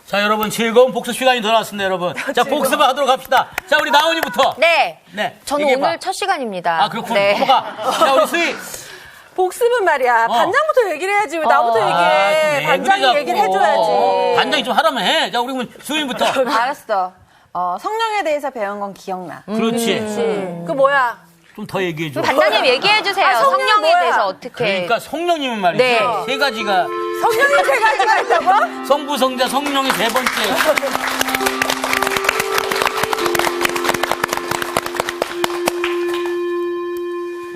자, 여러분 즐거운 복습 시간이 돌아왔습니다, 여러분. 자, 복습을 하도록 합시다. 자, 우리 나은이부터. 네. 네. 저는 얘기해봐. 오늘 첫 시간입니다. 아, 그렇군. 네. 넘어가. 자, 우리 수희. 복습은 말이야. 반장부터 얘기를 해야지. 왜 나부터 얘기해. 좀 반장이 애들이 얘기를 자꾸. 해줘야지. 반장이 좀 하라면 해. 자, 우리 그럼 수희부터. 알았어. 성령에 대해서 배운 건 기억나. 그렇지. 그 뭐야? 좀 더 얘기해줘. 반장님 얘기해주세요. 아, 성령이 성령에 뭐야? 대해서 어떻게. 그러니까 성령님은 말이죠. 네. 세 가지가. 성령이 세 가지가 있다고? 성부, 성자, 성령이 세 번째.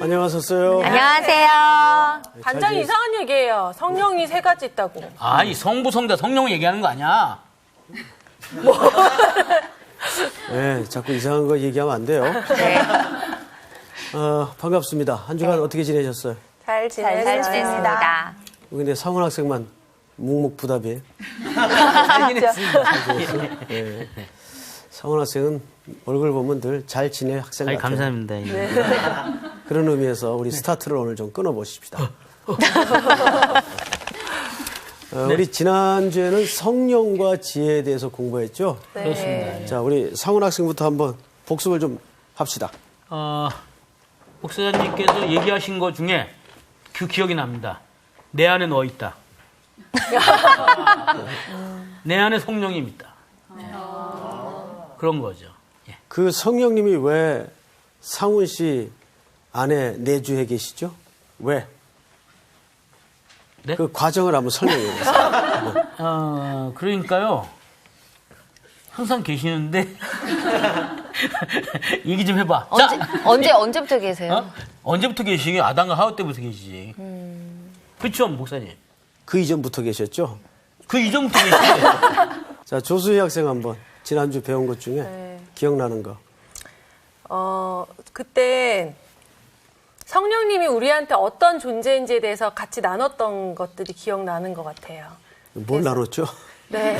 안녕하셨어요. 안녕하세요. 반장이 이상한 얘기예요. 성령이 세 가지 있다고. 아, 이 성부, 성자, 성령을 얘기하는 거 아니야? 네, 자꾸 이상한 거 얘기하면 안 돼요. 네. 반갑습니다. 한 주간 어떻게 지내셨어요? 잘 잘 지냈어요. 지냈습니다. 근데 상훈 학생만 묵묵부답이에요. 네. 상훈 학생은 얼굴 보면 늘 잘 지내 학생 아이, 같아요. 감사합니다. 그런 의미에서 우리 스타트를 오늘 좀 끊어보십시다. 우리 지난주에는 성령과 지혜에 대해서 공부했죠? 그렇습니다. 자, 우리 상훈 학생부터 한번 복습을 좀 합시다. 목사님께서 얘기하신 것 중에 그 기억이 납니다. 내 안에 너 있다. 내 안에 성령이 있다. 그런 거죠. 예. 그 성령님이 왜 상훈 씨 안에 내주해 계시죠? 왜? 네? 그 과정을 한번 설명해 보세요. 그러니까요. 항상 계시는데 얘기 좀 해봐. 언제부터 계세요? 언제부터 계시게? 아담과 하와 때부터 계시지. 그렇죠, 목사님. 그 이전부터 계셨죠? 그 이전부터 계시지. 자, 조수희 학생 한번 지난주 배운 것 중에 기억나는 거. 그때 성령님이 우리한테 어떤 존재인지에 대해서 같이 나눴던 것들이 기억나는 것 같아요. 뭘 나눴죠? 네.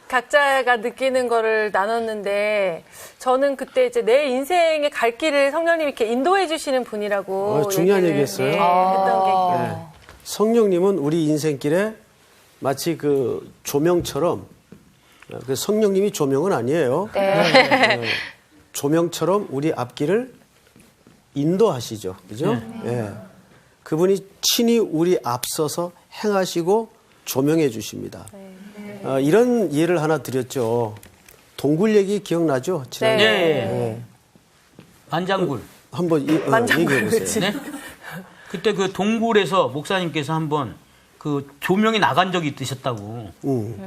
각자가 느끼는 거를 나눴는데 저는 그때 이제 내 인생의 갈 길을 성령님이 이렇게 인도해 주시는 분이라고 중요한 얘기를, 얘기했어요. 네, 했던 게 기억나요. 네. 성령님은 우리 인생길에 마치 그 조명처럼, 그 성령님이 조명은 아니에요. 네, 조명처럼 우리 앞길을 인도하시죠. 그죠? 예. 그분이 친히 우리 앞서서 행하시고 조명해 주십니다. 이런 예를 하나 드렸죠. 동굴 얘기 기억나죠? 지난주에. 네. 만장굴. 한번 얘기해 보세요. 네? 그때 그 동굴에서 목사님께서 한번 그 조명이 나간 적이 있으셨다고.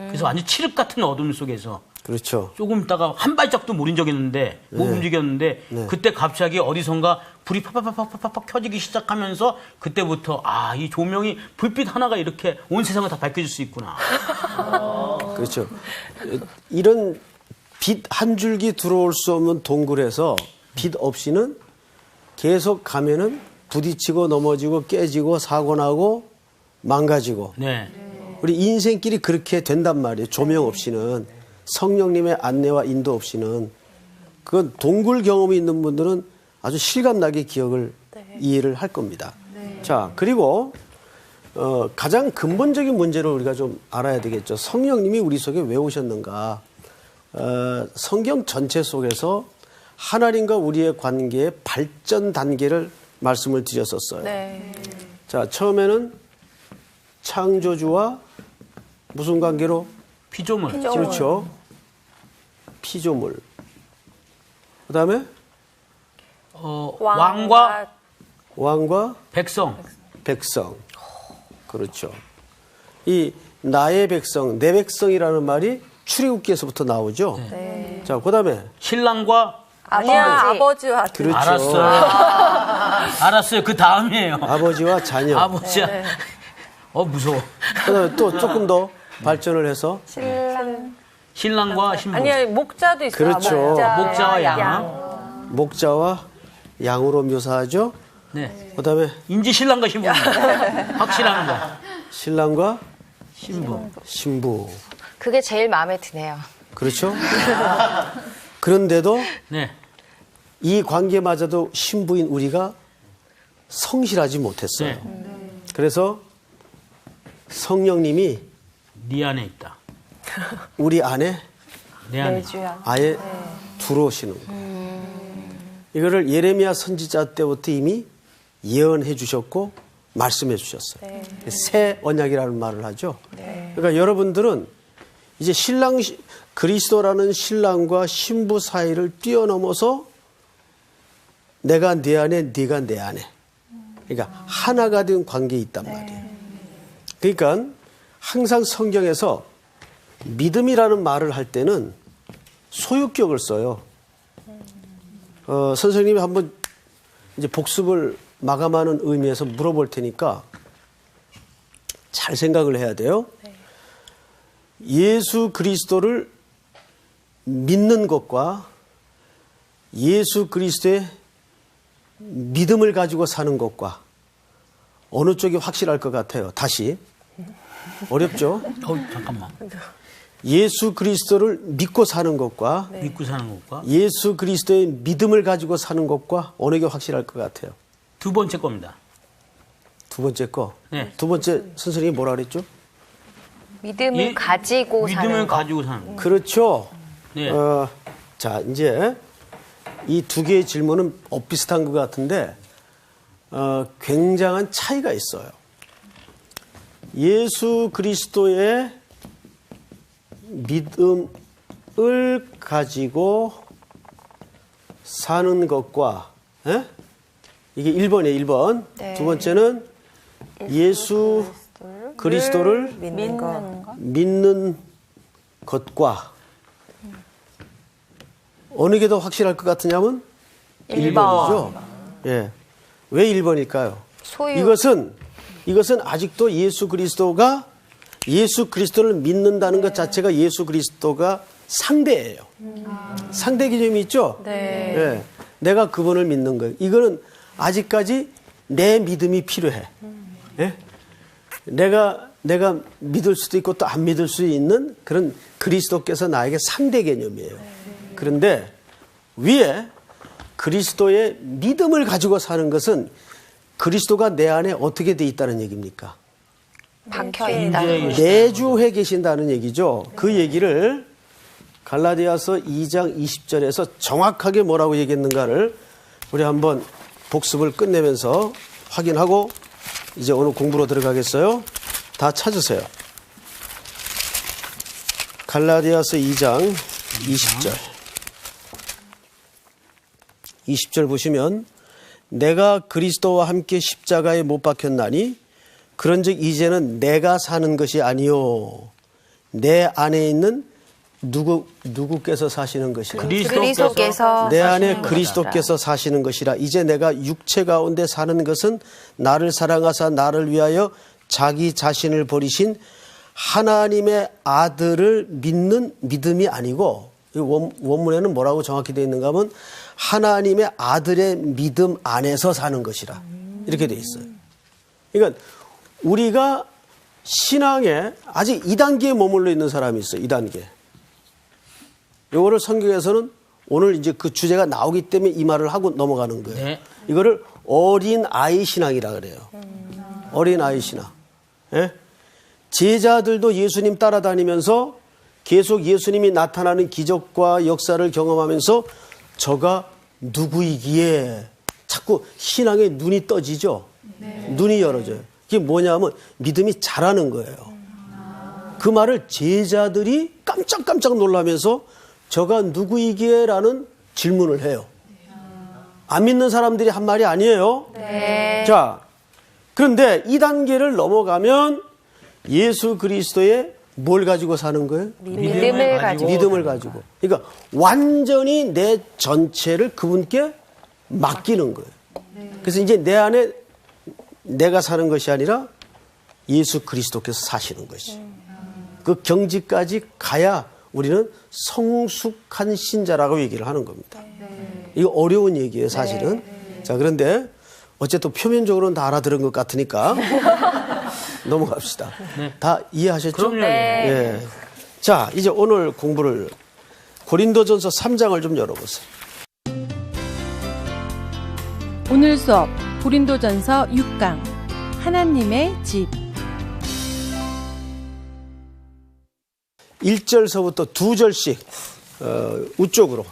그래서 완전 칠흑 같은 어둠 속에서 그렇죠. 조금 있다가 한 발짝도 못 움직였는데, 그때 갑자기 어디선가 불이 팍팍팍팍팍 켜지기 시작하면서 그때부터 이 조명이 불빛 하나가 이렇게 온 세상을 다 밝혀줄 수 있구나. 그렇죠. 이런 빛 한 줄기 들어올 수 없는 동굴에서 빛 없이는 계속 가면은 부딪히고 넘어지고 깨지고 사고 나고 망가지고. 네. 우리 인생길이 그렇게 된단 말이에요. 조명 없이는. 성령님의 안내와 인도 없이는. 그건 동굴 경험이 있는 분들은 아주 실감나게 기억을 이해를 할 겁니다. 자, 그리고 가장 근본적인 문제를 우리가 좀 알아야 되겠죠. 성령님이 우리 속에 왜 오셨는가. 성경 전체 속에서 하나님과 우리의 관계의 발전 단계를 말씀을 드렸었어요. 네. 자, 처음에는 창조주와 무슨 관계로? 피조물. 그렇죠. 피조물. 그 다음에 왕과 백성. 그렇죠. 이 나의 백성, 내 백성이라는 말이 출애굽기에서부터 나오죠. 네. 자, 그 다음에 신랑과 아버지와 그렇죠. 알았어요. 알았어요. 그 다음이에요. 아버지와 자녀. 아버지야. 무서워. 그다음에 또 조금 더 발전을 해서 신랑과 신부. 아니 목자도 있어요. 그렇죠. 목자와 양. 목자와 양으로 묘사하죠. 네. 그다음에 인지 신랑과 신부. 확실한 거. 신랑과 신부. 그게 제일 마음에 드네요. 그렇죠. 그런데도 네. 이 관계마저도 신부인 우리가 성실하지 못했어요. 네. 그래서 성령님이 네 안에 있다. 우리 안에 내 안에. 내주야. 아예 들어오시는 거예요. 이거를 예레미야 선지자 때부터 이미 예언해 주셨고 말씀해 주셨어요. 새 언약이라는 말을 하죠. 그러니까 여러분들은 이제 그리스도라는 신랑과 신부 사이를 뛰어넘어서 내가 네 안에, 네가 내 안에. 그러니까 하나가 된 관계에 있단 말이에요. 그러니까 항상 성경에서 믿음이라는 말을 할 때는 소유격을 써요. 선생님이 한번 이제 복습을 마감하는 의미에서 물어볼 테니까 잘 생각을 해야 돼요. 예수 그리스도를 믿는 것과 예수 그리스도의 믿음을 가지고 사는 것과 어느 쪽이 확실할 것 같아요? 다시. 어렵죠? 잠깐만. 예수 그리스도를 믿고 사는 것과 믿고 사는 것과 예수 그리스도의 믿음을 가지고 사는 것과 어느 게 확실할 것 같아요? 두 번째 겁니다. 두 번째 거. 네. 두 번째 선생님이 뭐라 그랬죠? 믿음을 가지고 사는 믿음을 거. 가지고 사는 거. 그렇죠. 네. 자, 이제 이 두 개의 질문은 비슷한 것 같은데 굉장한 차이가 있어요. 예수 그리스도의 믿음을 가지고 사는 것과 이게 1번이에요. 1번. 네. 두 번째는 예수 그리스도를 믿는 것. 믿는 것과 어느 게 더 확실할 것 같으냐면 1번이죠. 예. 왜 1번일까요? 소유. 이것은 아직도 예수 그리스도를 믿는다는 것 자체가 예수 그리스도가 상대예요. 상대 개념이 있죠? 네. 예. 내가 그분을 믿는 거예요. 이거는 아직까지 내 믿음이 필요해. 예? 내가 믿을 수도 있고 또 안 믿을 수 있는 그런 그리스도께서 나에게 상대 개념이에요. 그런데 위에 그리스도의 믿음을 가지고 사는 것은 그리스도가 내 안에 어떻게 돼 있다는 얘기입니까? 박혀 있다는 거. 내주해 계신다는 얘기죠. 그 얘기를 갈라디아서 2장 20절에서 정확하게 뭐라고 얘기했는가를 우리 한번 복습을 끝내면서 확인하고 이제 오늘 공부로 들어가겠어요. 다 찾으세요. 갈라디아서 2장 20절. 20절 보시면 내가 그리스도와 함께 십자가에 못 박혔나니 그런즉 이제는 내가 사는 것이 아니요 내 안에 있는 누구께서 사시는 것이라. 그리스도께서 내 안에 사시는 그리스도께서 사시는 것이라. 이제 내가 육체 가운데 사는 것은 나를 사랑하사 나를 위하여 자기 자신을 버리신 하나님의 아들을 믿는 믿음이 아니고, 원문에는 뭐라고 정확히 되어 있는가 하면 하나님의 아들의 믿음 안에서 사는 것이라 이렇게 되어 있어요. 그러니까 우리가 신앙에 아직 2단계에 머물러 있는 사람이 있어요. 2단계. 요거를 성경에서는 오늘 이제 그 주제가 나오기 때문에 이 말을 하고 넘어가는 거예요. 네. 이거를 어린 아이 신앙이라 그래요. 어린 아이 신앙. 예? 제자들도 예수님 따라다니면서 계속 예수님이 나타나는 기적과 역사를 경험하면서 저가 누구이기에 자꾸 신앙의 눈이 떠지죠. 눈이 열어져요. 그게 뭐냐면 믿음이 자라는 거예요. 그 말을 제자들이 깜짝깜짝 놀라면서 저가 누구이기에 라는 질문을 해요. 안 믿는 사람들이 한 말이 아니에요. 네. 자, 그런데 이 단계를 넘어가면 예수 그리스도의 뭘 가지고 사는 거예요? 믿음을 가지고. 믿음을 가지고. 그러니까 완전히 내 전체를 그분께 맡기는 거예요. 그래서 이제 내 안에 내가 사는 것이 아니라 예수 그리스도께서 사시는 것이. 그 경지까지 가야 우리는 성숙한 신자라고 얘기를 하는 겁니다. 이거 어려운 얘기예요, 사실은. 자, 그런데 어쨌든 표면적으로는 다 알아들은 것 같으니까 넘어갑시다. 다 이해하셨죠? 그럼요. 네. 예. 자, 이제 오늘 공부를 고린도전서 3장을 좀 열어보세요. 오늘 수업 고린도전서 6강 하나님의 집. 1절서부터 2절씩 우쪽으로.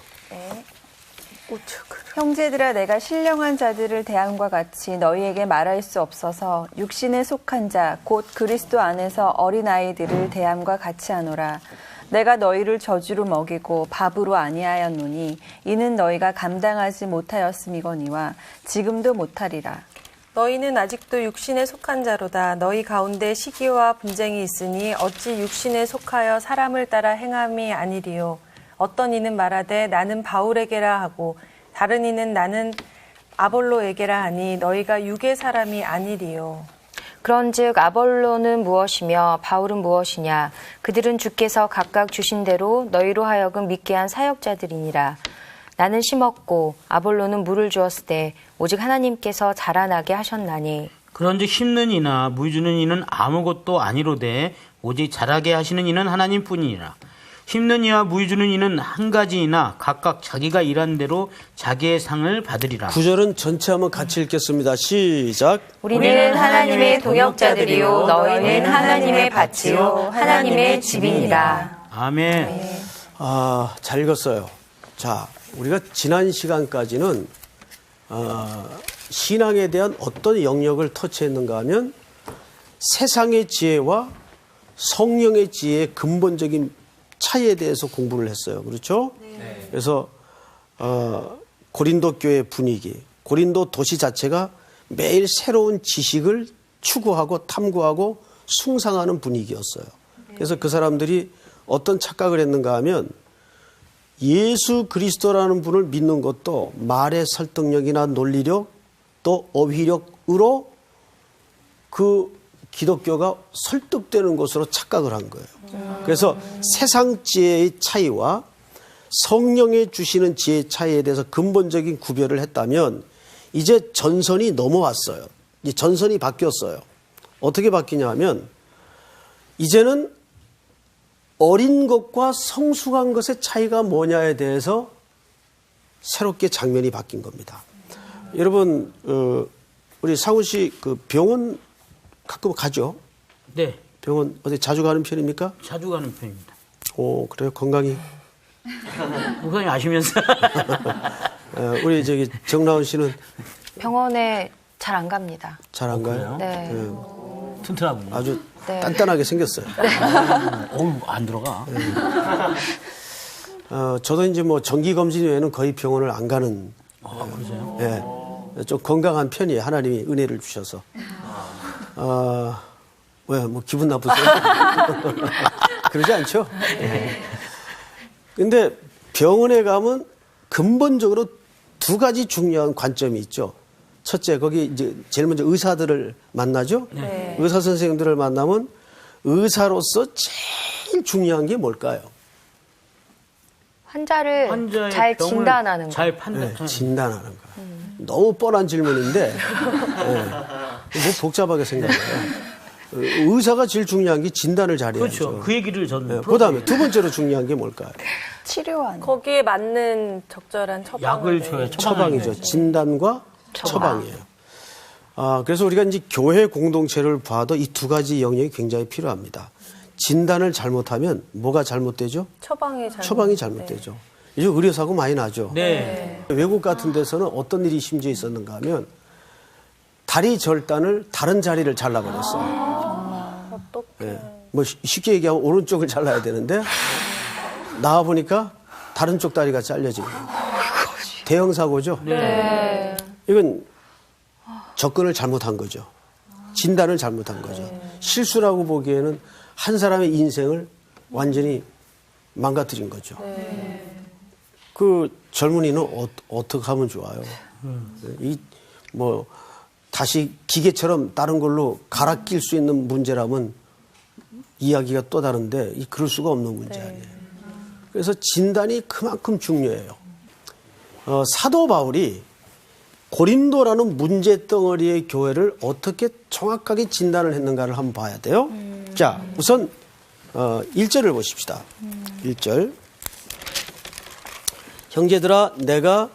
형제들아 내가 신령한 자들을 대함과 같이 너희에게 말할 수 없어서 육신에 속한 자 곧 그리스도 안에서 어린아이들을 대함과 같이 하노라. 내가 너희를 저주로 먹이고 밥으로 아니하였노니 이는 너희가 감당하지 못하였음이거니와 지금도 못하리라. 너희는 아직도 육신에 속한 자로다. 너희 가운데 시기와 분쟁이 있으니 어찌 육신에 속하여 사람을 따라 행함이 아니리요. 어떤 이는 말하되 나는 바울에게라 하고 다른 이는 나는 아볼로에게라 하니 너희가 육의 사람이 아니리요. 그런즉 아볼로는 무엇이며 바울은 무엇이냐? 그들은 주께서 각각 주신 대로 너희로 하여금 믿게 한 사역자들이니라. 나는 심었고 아볼로는 물을 주었을 때 오직 하나님께서 자라나게 하셨나니. 그런즉 심는 이나 물 주는 이는 아무것도 아니로되 오직 자라게 하시는 이는 하나님뿐이니라. 심는 이와 물 주는 이는 한 가지이나 각각 자기가 일한 대로 자기의 상을 받으리라. 9절은 전체 한번 같이 읽겠습니다. 시작. 우리는 하나님의 동역자들이요 너희는 하나님의 밭이요 하나님의 집이니라. 아멘. 잘 읽었어요. 자, 우리가 지난 시간까지는 신앙에 대한 어떤 영역을 터치했는가 하면 세상의 지혜와 성령의 지혜의 근본적인 차이에 대해서 공부를 했어요. 그렇죠? 네. 그래서 고린도 교회 분위기, 고린도 도시 자체가 매일 새로운 지식을 추구하고 탐구하고 숭상하는 분위기였어요. 그래서 그 사람들이 어떤 착각을 했는가 하면 예수 그리스도라는 분을 믿는 것도 말의 설득력이나 논리력 또 어휘력으로 그 기독교가 설득되는 것으로 착각을 한 거예요. 그래서 세상 지혜의 차이와 성령의 주시는 지혜의 차이에 대해서 근본적인 구별을 했다면 이제 전선이 넘어왔어요. 이제 전선이 바뀌었어요. 어떻게 바뀌냐 하면 이제는 어린 것과 성숙한 것의 차이가 뭐냐에 대해서 새롭게 장면이 바뀐 겁니다. 여러분 우리 상훈 씨 그 병원 가끔 가죠? 네. 병원 어디 자주 가는 편입니까? 자주 가는 편입니다. 오, 그래요? 건강이? 목사님 아시면서. 우리 저기 정라운 씨는 병원에 잘 안 갑니다. 잘 안 가요? 네. 튼튼하군요. 아주 네. 단단하게 생겼어요. 안 들어가. 저도 이제 뭐 정기 검진 외에는 거의 병원을 안 가는. 그러세요? 예. 좀 건강한 편이에요. 하나님이 은혜를 주셔서. 왜, 뭐, 기분 나쁘세요? 그러지 않죠? 예. 근데 병원에 가면 근본적으로 두 가지 중요한 관점이 있죠. 첫째, 거기 이제 제일 먼저 의사들을 만나죠? 네. 의사 선생님들을 만나면 의사로서 제일 중요한 게 뭘까요? 환자를 환자의 잘 병을 진단하는 거. 잘 판단. 네, 진단하는 거야. 너무 뻔한 질문인데, 뭐 복잡하게 생각해요. 의사가 제일 중요한 게 진단을 잘해야죠. 그렇죠. 그 얘기를 저는. 그 다음에 두 번째로 중요한 게 뭘까요? 치료하는. 거기에 맞는 적절한 처방을 약을 줘야 처방이죠. 진단과 처방이에요. 그래서 우리가 이제 교회 공동체를 봐도 이 두 가지 영역이 굉장히 필요합니다. 진단을 잘못하면 뭐가 잘못되죠? 처방이 잘못되죠. 이제 의료사고 많이 나죠. 네. 외국 같은 데서는 어떤 일이 심지어 있었는가 하면 다리 절단을 다른 자리를 잘라버렸어요. 어떡해. 뭐 쉽게 얘기하면 오른쪽을 잘라야 되는데 나와 보니까 다른 쪽 다리가 잘려진 거예요. 대형 사고죠. 네. 이건 접근을 잘못한 거죠. 진단을 잘못한 거죠. 실수라고 보기에는 한 사람의 인생을 완전히 망가뜨린 거죠. 그 젊은이는 어떻게 하면 좋아요? 다시 기계처럼 다른 걸로 갈아 낄 수 있는 문제라면 이야기가 또 다른데 그럴 수가 없는 문제 아니에요. 그래서 진단이 그만큼 중요해요. 사도 바울이 고린도라는 문제덩어리의 교회를 어떻게 정확하게 진단을 했는가를 한번 봐야 돼요. 자, 우선 1절을 보십시다. 1절. 형제들아 내가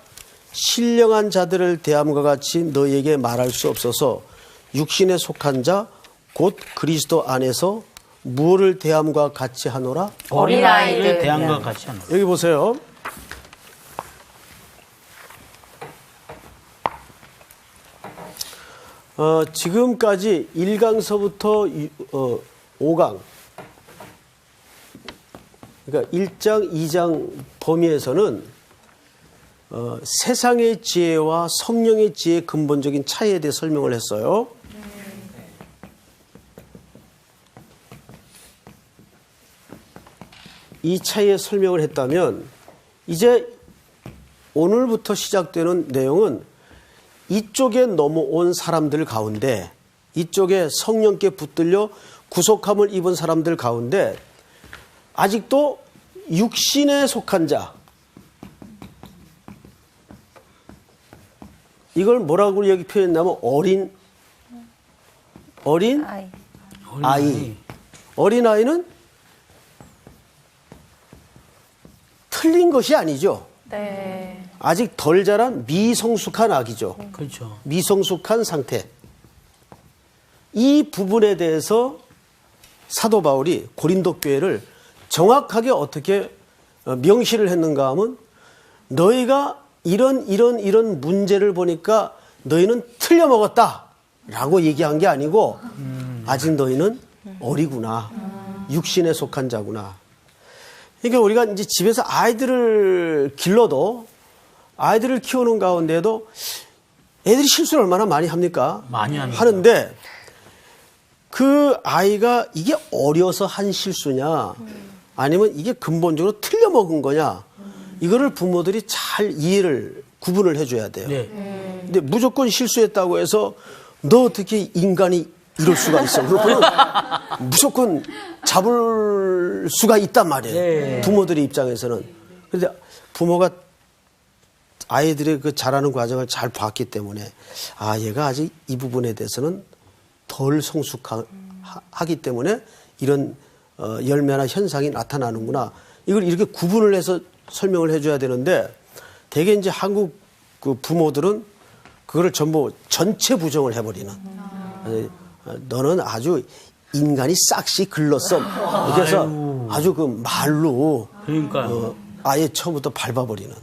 신령한 자들을 대함과 같이 너희에게 말할 수 없어서 육신에 속한 자 곧 그리스도 안에서 무엇을 대함과 같이 하노라? 어린아이를 대함과 같이 하노라. 여기 보세요. 지금까지 1강서부터 5강, 그러니까 1장, 2장 범위에서는 세상의 지혜와 성령의 지혜의 근본적인 차이에 대해 설명을 했어요. 이 차이에 설명을 했다면 이제 오늘부터 시작되는 내용은 이쪽에 넘어온 사람들 가운데, 이쪽에 성령께 붙들려 구속함을 입은 사람들 가운데 아직도 육신에 속한 자, 이걸 뭐라고 여기 표현했냐면 어린 아이. 어린 아이는 틀린 것이 아니죠. 네. 아직 덜 자란 미성숙한 아기죠. 그렇죠. 미성숙한 상태. 이 부분에 대해서 사도 바울이 고린도 교회를 정확하게 어떻게 명시를 했는가 하면, 너희가 이런 문제를 보니까 너희는 틀려먹었다라고 얘기한 게 아니고, 아직 너희는 어리구나. 육신에 속한 자구나. 그러니까 우리가 이제 집에서 아이들을 길러도, 아이들을 키우는 가운데도 애들이 실수를 얼마나 많이 합니까? 많이 합니다. 하는데 그 아이가 이게 어려서 한 실수냐, 아니면 이게 근본적으로 틀려먹은 거냐, 이거를 부모들이 잘 이해를, 구분을 해줘야 돼요. 네. 근데 무조건 실수했다고 해서 너 어떻게 인간이 이럴 수가 있어? 그러면 무조건 잡을 수가 있단 말이에요. 네. 부모들의 입장에서는. 그런데 부모가 아이들의 그 자라는 과정을 잘 봤기 때문에, 아, 얘가 아직 이 부분에 대해서는 덜 성숙하기 때문에 이런 열매나 현상이 나타나는구나. 이걸 이렇게 구분을 해서 설명을 해줘야 되는데, 대개 이제 한국 그 부모들은 그거를 전부 전체 부정을 해버리는. 너는 아주 인간이 싹시 글렀어. 그래서 아주 그 말로 그러니까요. 아예 처음부터 밟아버리는.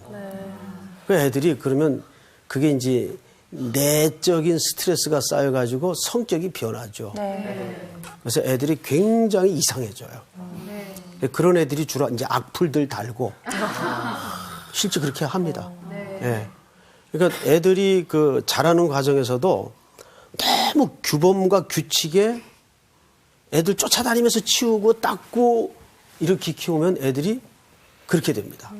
그 애들이 그러면 그게 이제 내적인 스트레스가 쌓여가지고 성격이 변하죠. 그래서 애들이 굉장히 이상해져요. 그런 애들이 주로 이제 악플들 달고 실제 그렇게 합니다. 예. 그러니까 애들이 그 자라는 과정에서도 너무 규범과 규칙에 애들 쫓아다니면서 치우고 닦고 이렇게 키우면 애들이 그렇게 됩니다.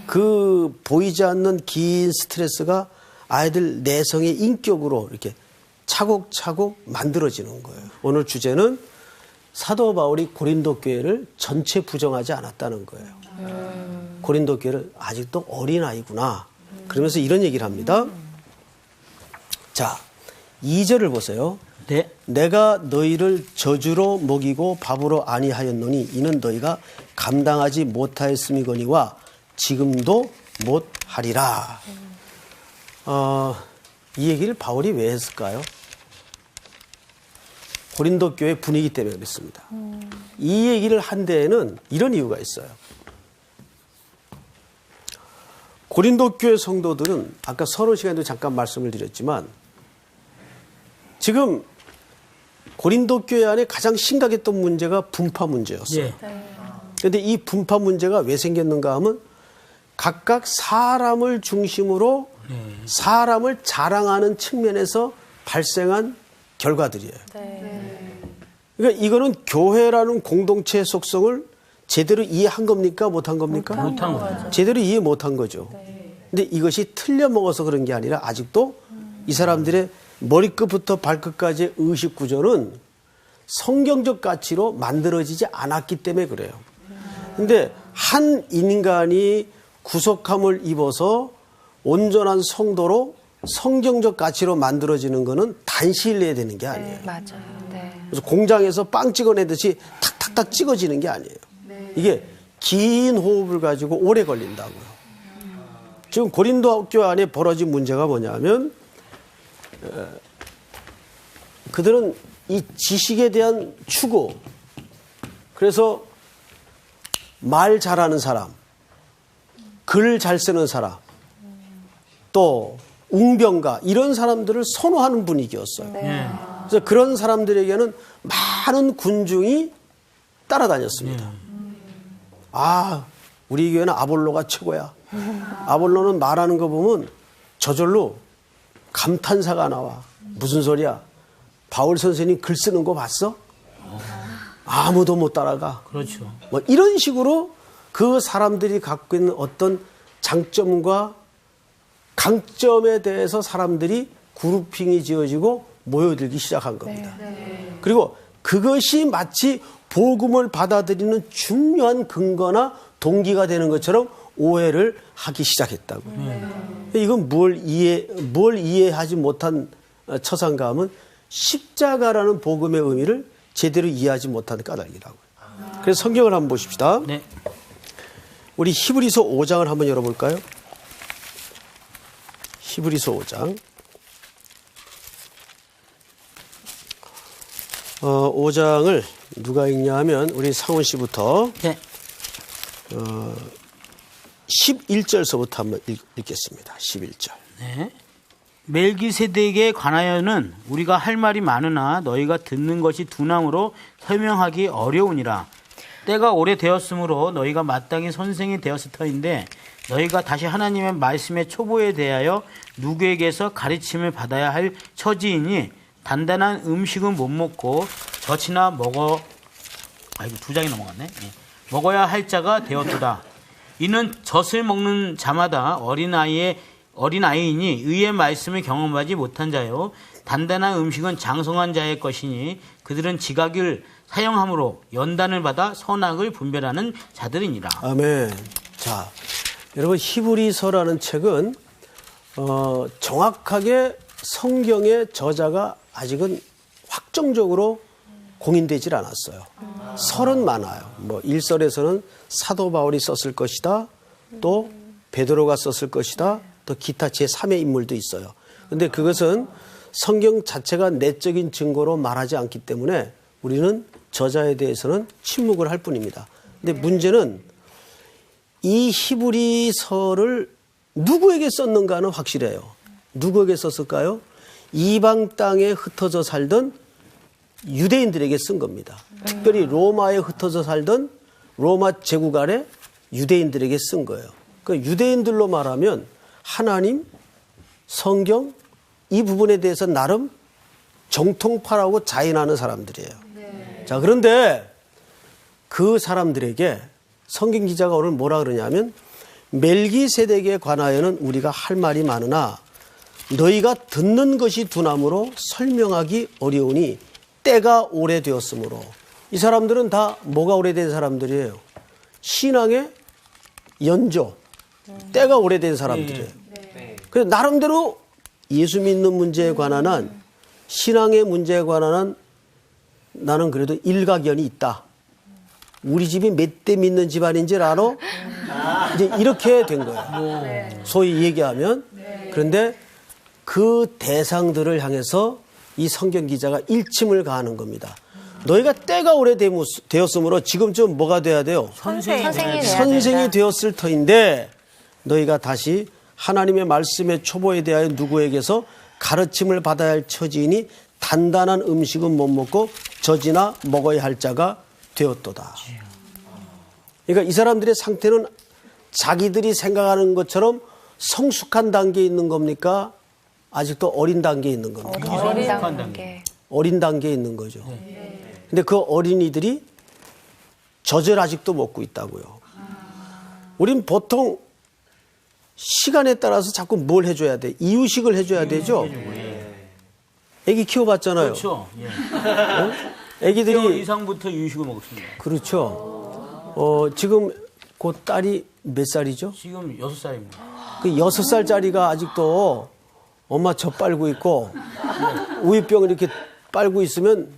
그 보이지 않는 긴 스트레스가 아이들 내성의 인격으로 이렇게 차곡차곡 만들어지는 거예요. 오늘 주제는 사도 바울이 고린도 교회를 전체 부정하지 않았다는 거예요. 고린도 교회를 아직도 어린아이구나. 그러면서 이런 얘기를 합니다. 자, 2절을 보세요. 네. 내가 너희를 저주로 먹이고 밥으로 아니하였노니 이는 너희가 감당하지 못하였음이거니와 지금도 못하리라. 이 얘기를 바울이 왜 했을까요? 고린도 교회 분위기 때문에 그랬습니다. 이 얘기를 한 데에는 이런 이유가 있어요. 고린도 교회 성도들은 아까 서론 시간에도 잠깐 말씀을 드렸지만, 지금 고린도 교회 안에 가장 심각했던 문제가 분파 문제였어요. 그런데 이 분파 문제가 왜 생겼는가 하면 각각 사람을 중심으로 사람을 자랑하는 측면에서 발생한 결과들이에요. 그러니까 이거는 교회라는 공동체의 속성을 제대로 이해한 겁니까? 못한 겁니까? 못한 거죠. 제대로 이해 못한 거죠. 근데 이것이 틀려먹어서 그런 게 아니라 아직도 이 사람들의 머리끝부터 발끝까지의 의식 구조는 성경적 가치로 만들어지지 않았기 때문에 그래요. 근데 한 인간이 구속함을 입어서 온전한 성도로 성경적 가치로 만들어지는 거는 단시일 내에 되는 게 아니에요. 맞아요. 네. 그래서 공장에서 빵 찍어내듯이 탁탁탁 찍어지는 게 아니에요. 이게 긴 호흡을 가지고 오래 걸린다고요. 지금 고린도 교회 안에 벌어진 문제가 뭐냐면, 그들은 이 지식에 대한 추구, 그래서 말 잘하는 사람, 글 잘 쓰는 사람, 또 웅변가 이런 사람들을 선호하는 분위기였어요. 그래서 그런 사람들에게는 많은 군중이 따라다녔습니다. 아, 우리 교회는 아볼로가 최고야. 아볼로는 말하는 거 보면 저절로 감탄사가 나와. 무슨 소리야? 바울 선생님 글 쓰는 거 봤어? 아무도 못 따라가. 그렇죠. 뭐 이런 식으로 그 사람들이 갖고 있는 어떤 장점과 강점에 대해서 사람들이 그룹핑이 지어지고 모여들기 시작한 겁니다. 그리고 그것이 마치 복음을 받아들이는 중요한 근거나 동기가 되는 것처럼 오해를 하기 시작했다고요. 이건 뭘 이해하지 못한 처상감은 십자가라는 복음의 의미를 제대로 이해하지 못한 까닭이라고요. 그래서 성경을 한번 보십시다. 네. 우리 히브리서 5장을 한번 열어볼까요? 히브리서 5장. 5장을 누가 읽냐 하면 우리 상훈 씨부터 네. 11절서부터 한번 읽겠습니다. 11절. 네. 멜기세덱에 관하여는 우리가 할 말이 많으나 너희가 듣는 것이 둔함으로 설명하기 어려우니라. 때가 오래되었으므로 너희가 마땅히 선생이 되었을 터인데 너희가 다시 하나님의 말씀의 초보에 대하여 누구에게서 가르침을 받아야 할 처지이니 단단한 음식은 못 먹고 젖이나 아이고 2장이 넘어갔네. 예. 먹어야 할 자가 되었도다. 이는 젖을 먹는 자마다 어린아이이니 의의 말씀을 경험하지 못한 자요. 단단한 음식은 장성한 자의 것이니 그들은 지각을 사용함으로 연단을 받아 선악을 분별하는 자들이니라. 아멘. 자, 여러분 히브리서라는 책은 정확하게 성경의 저자가 아직은 확정적으로 공인되질 않았어요. 설은 많아요. 뭐 1설에서는 사도 바울이 썼을 것이다. 또 베드로가 썼을 것이다. 또 기타 제3의 인물도 있어요. 그런데 그것은 성경 자체가 내적인 증거로 말하지 않기 때문에 우리는 저자에 대해서는 침묵을 할 뿐입니다. 근데 문제는 이 히브리서를 누구에게 썼는가는 확실해요. 누구에게 썼을까요? 이방 땅에 흩어져 살던 유대인들에게 쓴 겁니다. 특별히 로마에 흩어져 살던 로마 제국 아래 유대인들에게 쓴 거예요. 그 유대인들로 말하면 하나님, 성경 이 부분에 대해서 나름 정통파라고 자인하는 사람들이에요. 자, 그런데 그 사람들에게 성경 기자가 오늘 뭐라 그러냐면 멜기세덱에 관하여는 우리가 할 말이 많으나 너희가 듣는 것이 둔함으로 설명하기 어려우니 때가 오래되었으므로. 이 사람들은 다 뭐가 오래된 사람들이에요? 신앙의 연조, 때가 오래된 사람들이에요. 그래서 나름대로 예수 믿는 문제에 관한 한, 신앙의 문제에 관한 한 나는 그래도 일가견이 있다. 우리 집이 몇 대 믿는 집안인지를 알아? 이제 이렇게 된 거예요. 소위 얘기하면. 그런데 그 대상들을 향해서 이 성경 기자가 일침을 가하는 겁니다. 너희가 때가 오래되었으므로 지금쯤 뭐가 돼야 돼요? 선생이 되었을 터인데 너희가 다시 하나님의 말씀의 초보에 대하여 누구에게서 가르침을 받아야 할 처지이니 단단한 음식은 못 먹고 젖이나 먹어야 할 자가 되었도다. 그러니까 이 사람들의 상태는 자기들이 생각하는 것처럼 성숙한 단계에 있는 겁니까? 아직도 어린 단계에 있는 겁니까? 어린 단계에 있는 거죠. 근데 그 어린이들이 젖을 아직도 먹고 있다고요. 우린 보통 시간에 따라서 자꾸 뭘 해줘야 돼? 이유식을 해줘야 되죠? 애기 키워봤잖아요. 그렇죠. 예. 애기들이 6개월 이상부터 이유식을 먹습니다. 그렇죠. 지금 그 딸이 몇 살이죠? 지금 6살입니다. 그 6살짜리가 아직도 엄마 젖 빨고 있고 우유병을 이렇게 빨고 있으면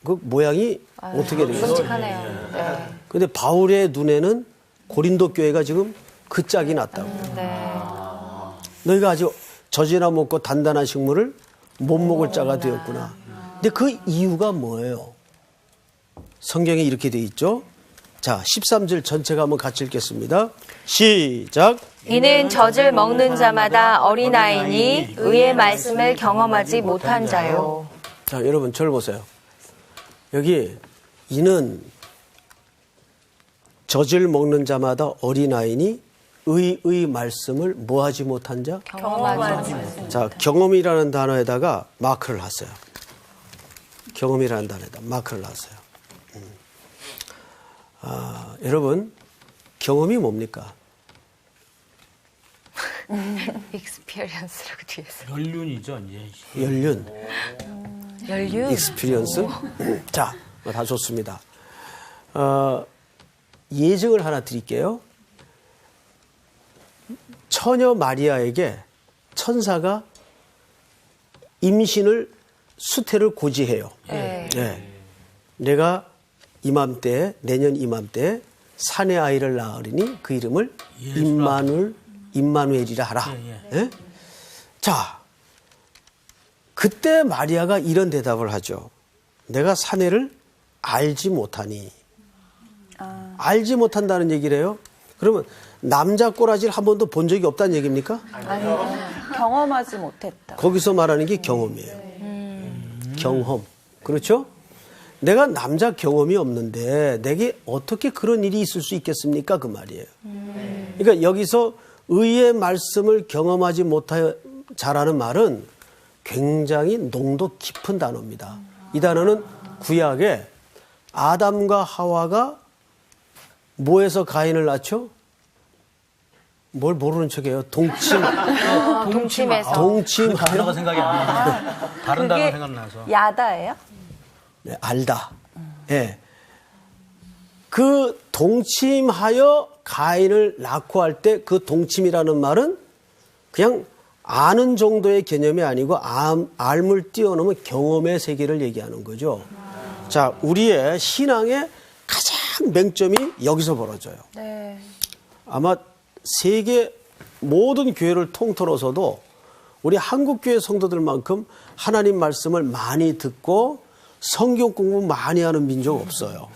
그 모양이 어떻게 되겠어요? 끔찍하네요. 네. 근데 바울의 눈에는 고린도 교회가 지금 그 짝이 났다고. 너희가 아직 젖이나 먹고 단단한 식물을 못 먹을 자가 되었구나. 근데 그 이유가 뭐예요? 성경에 이렇게 돼 있죠. 자, 13절 전체가 한번 같이 읽겠습니다. 시작. 이는 젖을 먹는 자마다 어린아이니 의의 말씀을 경험하지 못한 자요. 자, 여러분 저를 보세요. 여기 이는 젖을 먹는 자마다 어린아이니 의의 말씀을 뭐하지 못한 자? 경험하지 못한 자, 경험이라는 단어에다가 마크를 하세요. 경험이라는 단어에다 마크를 하세요. 여러분 경험이 뭡니까? 익스피리언스라고 뒤에서. 연륜이죠, 이제. 연륜, 연륜? 익스피리언스. 자, 다 좋습니다. 예증을 하나 드릴게요. 처녀 마리아에게 천사가 임신을 수태를 고지해요. 네. 네. 내가 이맘때, 내년 이맘때 사내 아이를 낳으리니 그 이름을 임마누엘이라 하라. 예? 자, 그때 마리아가 이런 대답을 하죠. 내가 사내를 알지 못하니. 알지 못한다는 얘기를 해요. 그러면 남자 꼬라지를 한 번도 본 적이 없다는 얘기입니까? 아니요. 경험하지 못했다. 거기서 말하는 게 경험이에요. 경험. 그렇죠? 내가 남자 경험이 없는데 내게 어떻게 그런 일이 있을 수 있겠습니까? 그 말이에요. 그러니까 여기서 의의 말씀을 경험하지 못하자라는 말은 굉장히 농도 깊은 단어입니다. 이 단어는 구약에 아담과 하와가 뭐에서 가인을 낳죠? 뭘 모르는 척해요? 동침에서. 동침. 단어가 생각이 안 나요. 다른 단어 생각나서. 야다예요? 네, 알다. 예. 그 동침하여 가인을 낳고 할 때 그 동침이라는 말은 그냥 아는 정도의 개념이 아니고 알물 뛰어넘은 경험의 세계를 얘기하는 거죠. 자, 우리의 신앙의 가장 맹점이 여기서 벌어져요. 네. 아마 세계 모든 교회를 통틀어서도 우리 한국교회 성도들만큼 하나님 말씀을 많이 듣고 성경 공부 많이 하는 민족 없어요.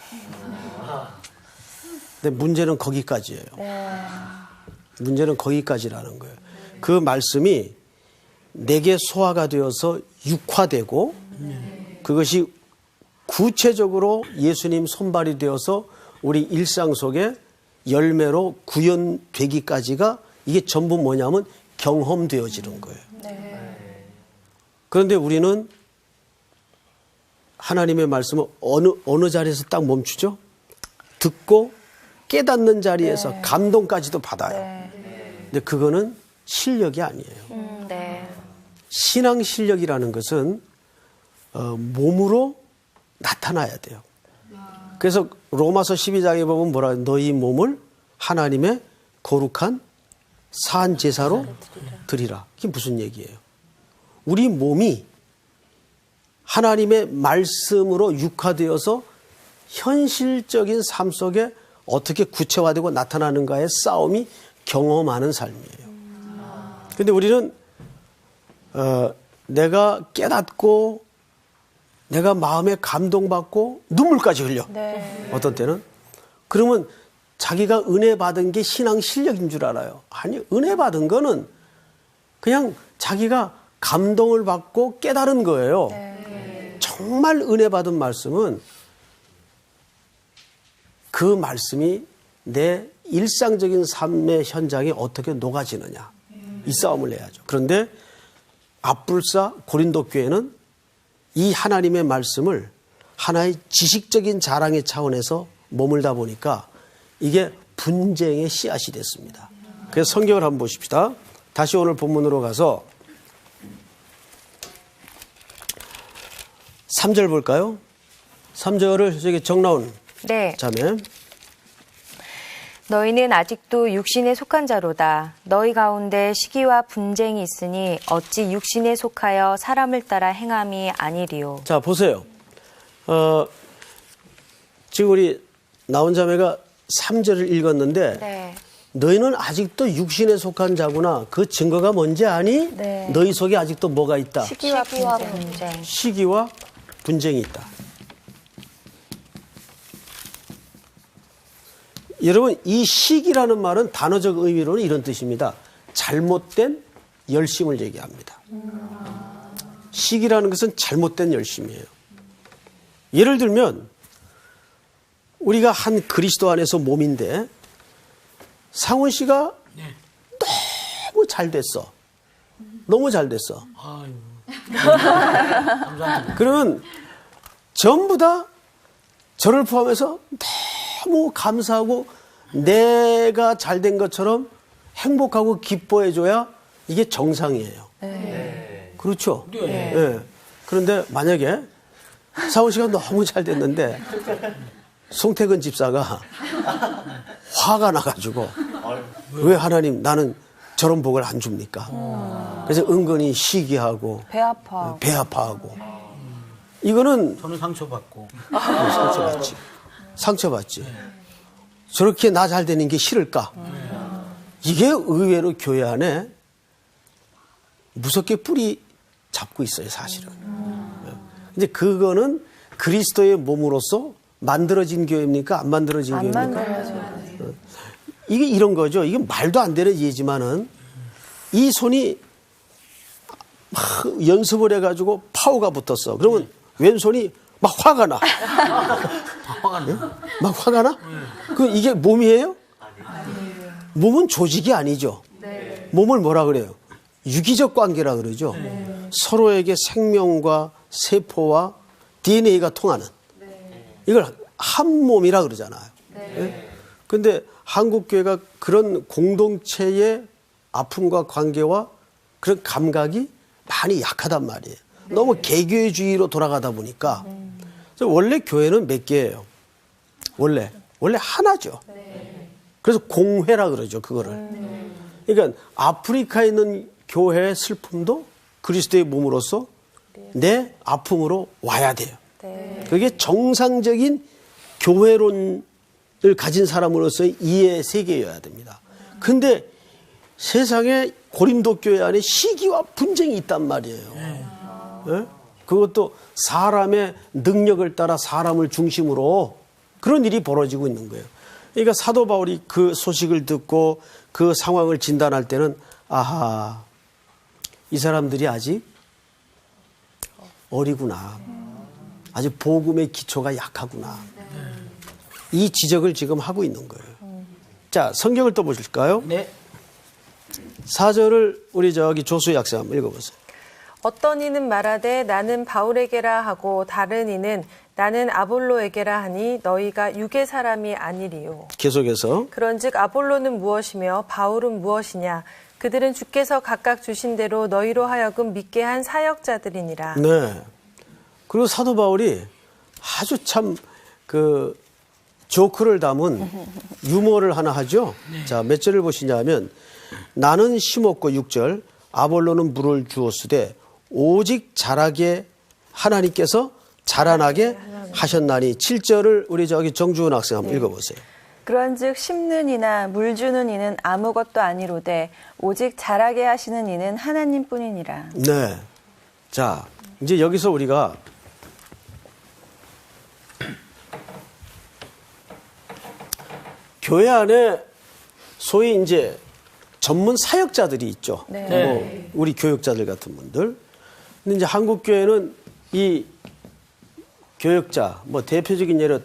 근데 문제는 거기까지예요. 문제는 거기까지라는 거예요. 그 말씀이 내게 소화가 되어서 육화되고 그것이 구체적으로 예수님 손발이 되어서 우리 일상 속에 열매로 구현되기까지가 이게 전부 뭐냐면 경험되어지는 거예요. 그런데 우리는 하나님의 말씀을 어느 자리에서 딱 멈추죠? 듣고 깨닫는 자리에서 감동까지도 받아요. 근데 그거는 실력이 아니에요. 네. 신앙 실력이라는 것은 몸으로 나타나야 돼요. 그래서 로마서 12장에 보면 뭐라 해요? 너희 몸을 하나님의 거룩한 산 제사로 드리라. 그게 무슨 얘기예요? 우리 몸이 하나님의 말씀으로 육화되어서 현실적인 삶 속에 어떻게 구체화되고 나타나는가의 싸움이 경험하는 삶이에요. 그런데 우리는 내가 깨닫고 내가 마음에 감동받고 눈물까지 흘려. 어떤 때는. 그러면 자기가 은혜 받은 게 신앙 실력인 줄 알아요. 아니, 은혜 받은 거는 그냥 자기가 감동을 받고 깨달은 거예요. 정말 은혜 받은 말씀은 그 말씀이 내 일상적인 삶의 현장에 어떻게 녹아지느냐. 이 싸움을 해야죠. 그런데 앞불사 고린도 교회는 이 하나님의 말씀을 하나의 지식적인 자랑의 차원에서 머물다 보니까 이게 분쟁의 씨앗이 됐습니다. 그래서 성경을 한번 보십시다. 다시 오늘 본문으로 가서 3절 볼까요? 3절을 저기 정나온 네. 자매. 너희는 아직도 육신에 속한 자로다. 너희 가운데 시기와 분쟁이 있으니 어찌 육신에 속하여 사람을 따라 행함이 아니리요. 자, 보세요. 지금 우리 나온 자매가 3절을 읽었는데 네. 너희는 아직도 육신에 속한 자구나. 그 증거가 뭔지 아니? 네. 너희 속에 아직도 뭐가 있다? 시기와 분쟁. 분쟁. 시기와 분쟁이 있다. 여러분, 이 시기라는 말은 단어적 의미로는 이런 뜻입니다. 잘못된 열심을 얘기합니다. 시기라는 것은 잘못된 열심이에요. 예를 들면 우리가 한 그리스도 안에서 몸인데 상훈 씨가 너무 잘 됐어. 너무 잘 됐어. 그러면 전부 다 저를 포함해서 너무 감사하고 내가 잘 된 것처럼 행복하고 기뻐해줘야 이게 정상이에요. 그렇죠? 네. 그런데 만약에 상훈 씨가 너무 잘 됐는데 송태근 집사가 화가 나가지고 왜 하나님 나는 저런 복을 안 줍니까? 그래서 은근히 시기하고 배 아파. 배 아파하고 이거는 저는 상처받고. 상처받지. 상처받지. 저렇게 나 잘 되는 게 싫을까? 이게 의외로 교회 안에 무섭게 뿌리 잡고 있어요, 사실은. 근데 그거는 그리스도의 몸으로서 만들어진 교회입니까? 안 만들어진 안 교회입니까? 만들어져요. 이게 이런 거죠. 이게 말도 안 되는 예지만은 이 손이 막 연습을 해가지고 파워가 붙었어. 그러면 왼손이 막 화가 나. 화가 나. 막 화가 나? 그 이게 몸이에요? 몸은 조직이 아니죠. 몸을 뭐라 그래요? 유기적 관계라 그러죠. 서로에게 생명과 세포와 DNA가 통하는. 이걸 한 몸이라 그러잖아요. 그런데 한국 교회가 그런 공동체의 아픔과 관계와 그런 감각이 많이 약하단 말이에요. 너무 개교주의로 돌아가다 보니까 원래 교회는 몇 개예요? 원래 하나죠. 그래서 공회라 그러죠, 그거를. 그러니까 아프리카에 있는 교회의 슬픔도 그리스도의 몸으로서 내 아픔으로 와야 돼요. 그게 정상적인 교회론을 가진 사람으로서의 이해 세계여야 됩니다. 근데 세상에 고린도 교회 안에 시기와 분쟁이 있단 말이에요. 네? 그것도 사람의 능력을 따라 사람을 중심으로 그런 일이 벌어지고 있는 거예요. 그러니까 사도 바울이 그 소식을 듣고 그 상황을 진단할 때는 아하, 이 사람들이 아직 어리구나. 아직 복음의 기초가 약하구나. 이 지적을 지금 하고 있는 거예요. 자, 성경을 또 보실까요? 네. 4절을 우리 조수 약사 한번 읽어보세요. 어떤 이는 말하되 나는 바울에게라 하고 다른 이는 나는 아볼로에게라 하니 너희가 육의 사람이 아니리요. 계속해서 그런즉 아볼로는 무엇이며 바울은 무엇이냐? 그들은 주께서 각각 주신 대로 너희로 하여금 믿게 한 사역자들이니라. 네. 그리고 사도 바울이 아주 참 그 조크를 담은 유머를 하나 하죠. 자, 몇 절을 보시냐면 나는 심었고 6절 아볼로는 물을 주었으되 오직 자라게 하나님께서 자라나게 하셨나니 7절을 우리 정주은 학생 한번 읽어보세요. 그런즉 심는 이나 물 주는 이는 아무것도 아니로되 오직 자라게 하시는 이는 하나님뿐이니라. 네. 자, 이제 여기서 우리가 교회 안에 소위 이제 전문 사역자들이 있죠. 뭐 우리 교육자들 같은 분들. 근데 이제 한국 교회는 이 교역자, 뭐 대표적인 예로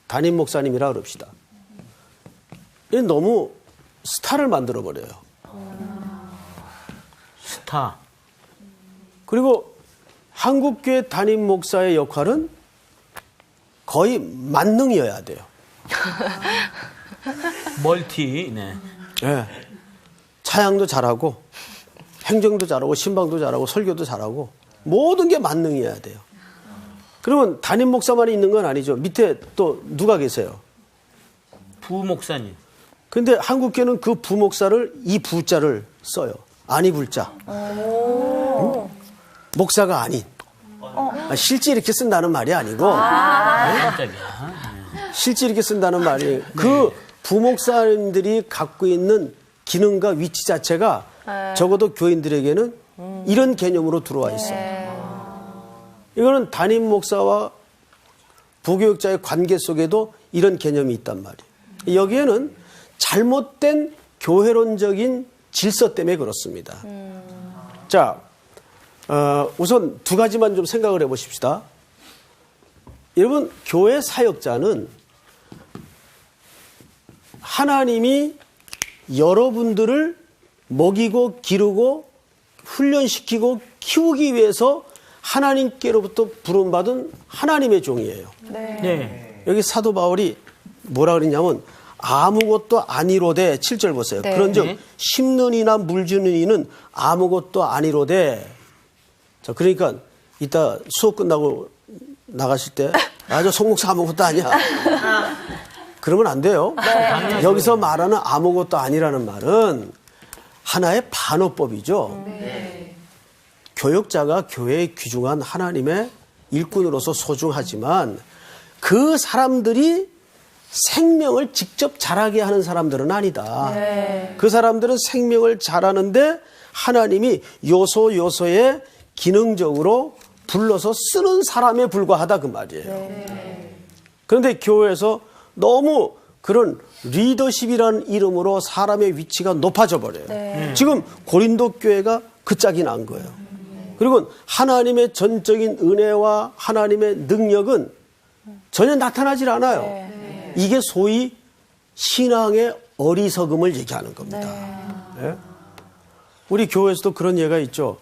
담임 목사님이라 그럽시다. 이 너무 스타를 만들어 버려요. 스타. 그리고 한국 교회 담임 목사의 역할은 거의 만능이어야 돼요. 멀티. 네. 네. 차양도 잘하고 행정도 잘하고 신방도 잘하고 설교도 잘하고 모든 게 만능이어야 돼요. 그러면 담임 목사만 있는 건 아니죠. 밑에 또 누가 계세요? 부목사님. 근데 한국교회는 그 부목사를 이 부자를 써요. 아니 불자. 응? 목사가 아닌. 실제 이렇게 쓴다는 말이 아니고 깜짝이야. 실제 이렇게 쓴다는 말이 그 부목사님들이 갖고 있는 기능과 위치 자체가 적어도 교인들에게는 이런 개념으로 들어와 있어요. 이거는 담임 목사와 부교육자의 관계 속에도 이런 개념이 있단 말이에요. 여기에는 잘못된 교회론적인 질서 때문에 그렇습니다. 자, 우선 두 가지만 좀 생각을 해보십시다. 여러분, 교회 사역자는 하나님이 여러분들을 먹이고 기르고 훈련시키고 키우기 위해서 하나님께로부터 부름받은 하나님의 종이에요. 네. 여기 사도 바울이 뭐라 그랬냐면 아무것도 아니로되 7절 보세요. 네. 그런즉 심는 이나 물 주는 이는 아무것도 아니로되. 자, 그러니까 이따 수업 끝나고 나가실 때 저 송목사 아무것도 아니야. 그러면 안 돼요. 여기서 말하는 아무것도 아니라는 말은 하나의 반어법이죠. 교역자가 교회에 귀중한 하나님의 일꾼으로서 소중하지만 그 사람들이 생명을 직접 자라게 하는 사람들은 아니다. 그 사람들은 생명을 자라는데 하나님이 요소요소에 기능적으로 불러서 쓰는 사람에 불과하다 그 말이에요. 그런데 교회에서 너무 그런 리더십이라는 이름으로 사람의 위치가 높아져 버려요. 지금 고린도 교회가 그 짝이 난 거예요. 그리고 하나님의 전적인 은혜와 하나님의 능력은 전혀 나타나질 않아요. 이게 소위 신앙의 어리석음을 얘기하는 겁니다. 네? 우리 교회에서도 그런 예가 있죠.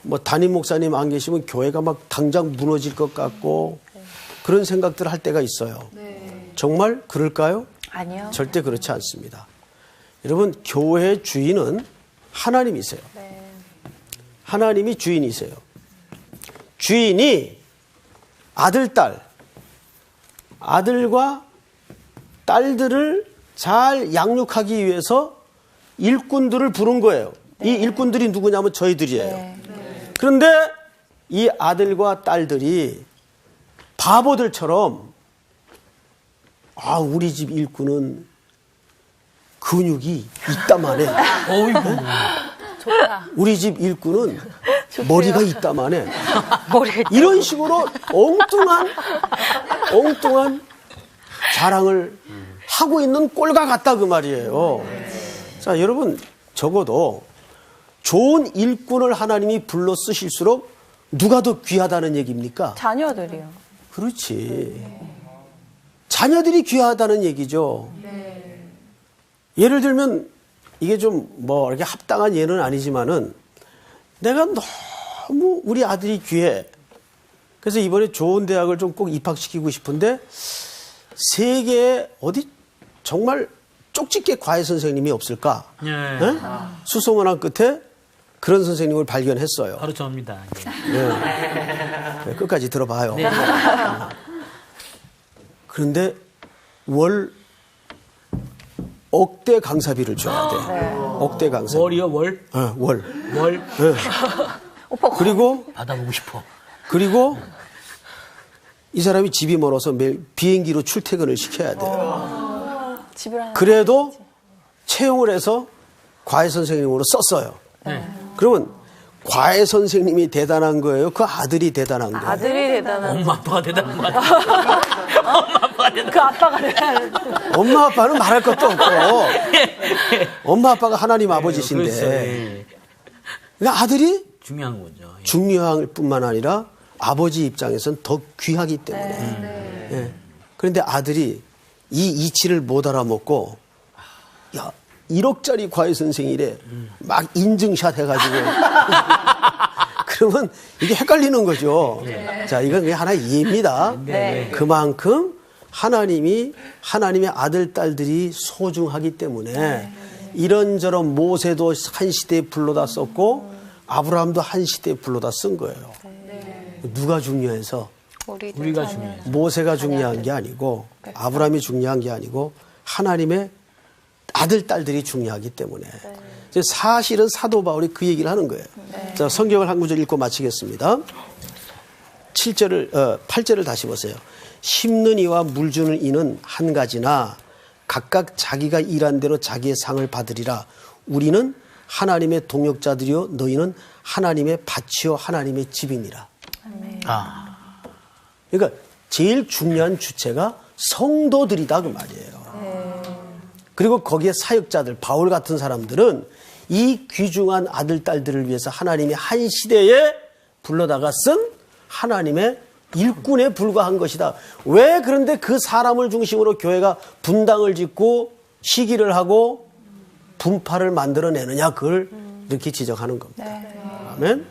뭐 담임 목사님 안 계시면 교회가 막 당장 무너질 것 같고 그런 생각들을 할 때가 있어요. 정말 그럴까요? 아니요. 절대 그렇지 않습니다. 여러분, 교회의 주인은 하나님이세요. 하나님이 주인이세요. 주인이 아들과 딸들을 잘 양육하기 위해서 일꾼들을 부른 거예요. 이 일꾼들이 누구냐면 저희들이에요. 그런데 이 아들과 딸들이 바보들처럼 우리 집 일꾼은 근육이 있다만 해. 좋다. 우리 집 일꾼은 머리가 있다만 해. 머리가 이런 식으로 엉뚱한 자랑을 하고 있는 꼴과 같다 그 말이에요. 자, 여러분, 적어도 좋은 일꾼을 하나님이 불러 쓰실수록 누가 더 귀하다는 얘기입니까? 자녀들이요. 그렇지. 자녀들이 귀하다는 얘기죠. 예를 들면 이게 좀 뭐 이렇게 합당한 예는 아니지만은 내가 너무 우리 아들이 귀해. 그래서 이번에 좋은 대학을 좀 꼭 입학시키고 싶은데 세계에 어디 정말 쪽집게 과외 선생님이 없을까? 네. 네? 수소문한 끝에 그런 선생님을 발견했어요. 바로 저입니다. 네, 끝까지 들어봐요. 그런데 월 억대 강사비를 줘야 돼. 억대 강사비. 월이요, 월? 월. 월? 그리고 받아보고 싶어. 그리고 이 사람이 집이 멀어서 매일 비행기로 출퇴근을 시켜야 돼. 집을 하나 그래도 채용을 해서 과외 선생님으로 썼어요. 그러면 과외 선생님이 대단한 거예요? 그 아들이 대단한 거예요? 아들이 대단한. 엄마 아빠가 대단한 것 같아. 엄마 아빠가 대단한 그 아빠가 대단한. 엄마 아빠는 말할 것도 없고 엄마 아빠가 하나님 아버지신데 그렇죠. 그러니까 아들이 중요한 거죠. 중요할 뿐만 아니라 아버지 입장에서는 더 귀하기 때문에 예. 그런데 아들이 이 이치를 못 알아먹고 야 1억짜리 과외 선생이래 막 인증샷 해가지고 그러면 이게 헷갈리는 거죠. 자, 이건 그냥 하나의 이해입니다. 그만큼 하나님의 아들, 딸들이 소중하기 때문에 이런저런 모세도 한 시대에 불러다 썼고 아브라함도 한 시대에 불러다 쓴 거예요. 누가 중요해서? 우리가 중요해요. 모세가 중요한 게 아니고 아브라함이 중요한 게 아니고 하나님의 아들, 딸들이 중요하기 때문에 사실은 사도 바울이 그 얘기를 하는 거예요. 자, 성경을 한 구절 읽고 마치겠습니다. 8절을 다시 보세요. 심는 이와 물 주는 이는 한 가지나 각각 자기가 일한 대로 자기의 상을 받으리라. 우리는 하나님의 동역자들이요 너희는 하나님의 밭이요 하나님의 집이니라. 그러니까 제일 중요한 주체가 성도들이다 그 말이에요. 그리고 거기에 사역자들, 바울 같은 사람들은 이 귀중한 아들, 딸들을 위해서 하나님이 한 시대에 불러다가 쓴 하나님의 일꾼에 불과한 것이다. 왜 그런데 그 사람을 중심으로 교회가 분당을 짓고 시기를 하고 분파를 만들어내느냐, 그걸 이렇게 지적하는 겁니다. 아멘.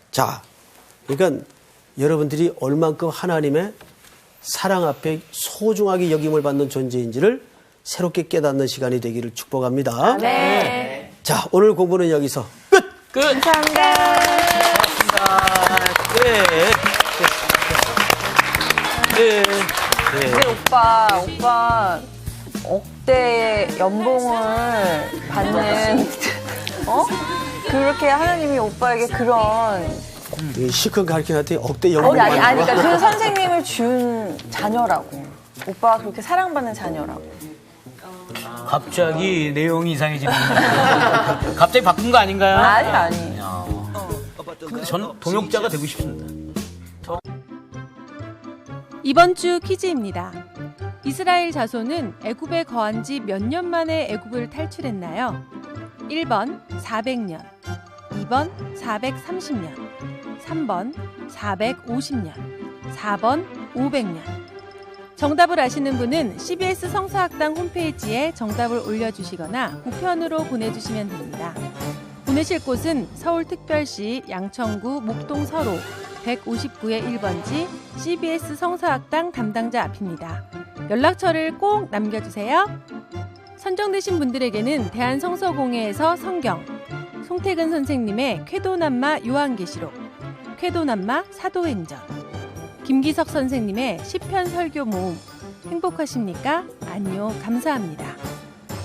자, 그러니까 여러분들이 얼만큼 하나님의 사랑 앞에 소중하게 여김을 받는 존재인지를 새롭게 깨닫는 시간이 되기를 축복합니다. 네. 자, 오늘 공부는 여기서 끝! 끝! 감사합니다. 네. 근데 오빠 억대 연봉을 받는 그렇게 하나님이 오빠에게 그런 시큰 가르치한테 억대 연봉을 아니 받는 그러니까 그 선생님을 준 자녀라고. 오빠가 그렇게 사랑받는 자녀라고. 갑자기 내용이 이상해지는 갑자기 바꾼 거 아닌가요? 아니. 근데 저는 동역자가 되고 싶습니다. 이번 주 퀴즈입니다. 이스라엘 자손은 애굽에 거한 지 몇 년 만에 애굽을 탈출했나요? 1번 400년, 2번 430년, 3번 450년, 4번 500년. 정답을 아시는 분은 CBS 성서학당 홈페이지에 정답을 올려주시거나 우편으로 보내주시면 됩니다. 보내실 곳은 서울특별시 양천구 목동 서로 159의 1번지 CBS 성서학당 담당자 앞입니다. 연락처를 꼭 남겨주세요. 선정되신 분들에게는 대한성서공회에서 성경, 송태근 선생님의 쾌도남마 요한계시록, 쾌도남마 사도행전, 김기석 선생님의 시편 설교 모음 행복하십니까? 아니요, 감사합니다.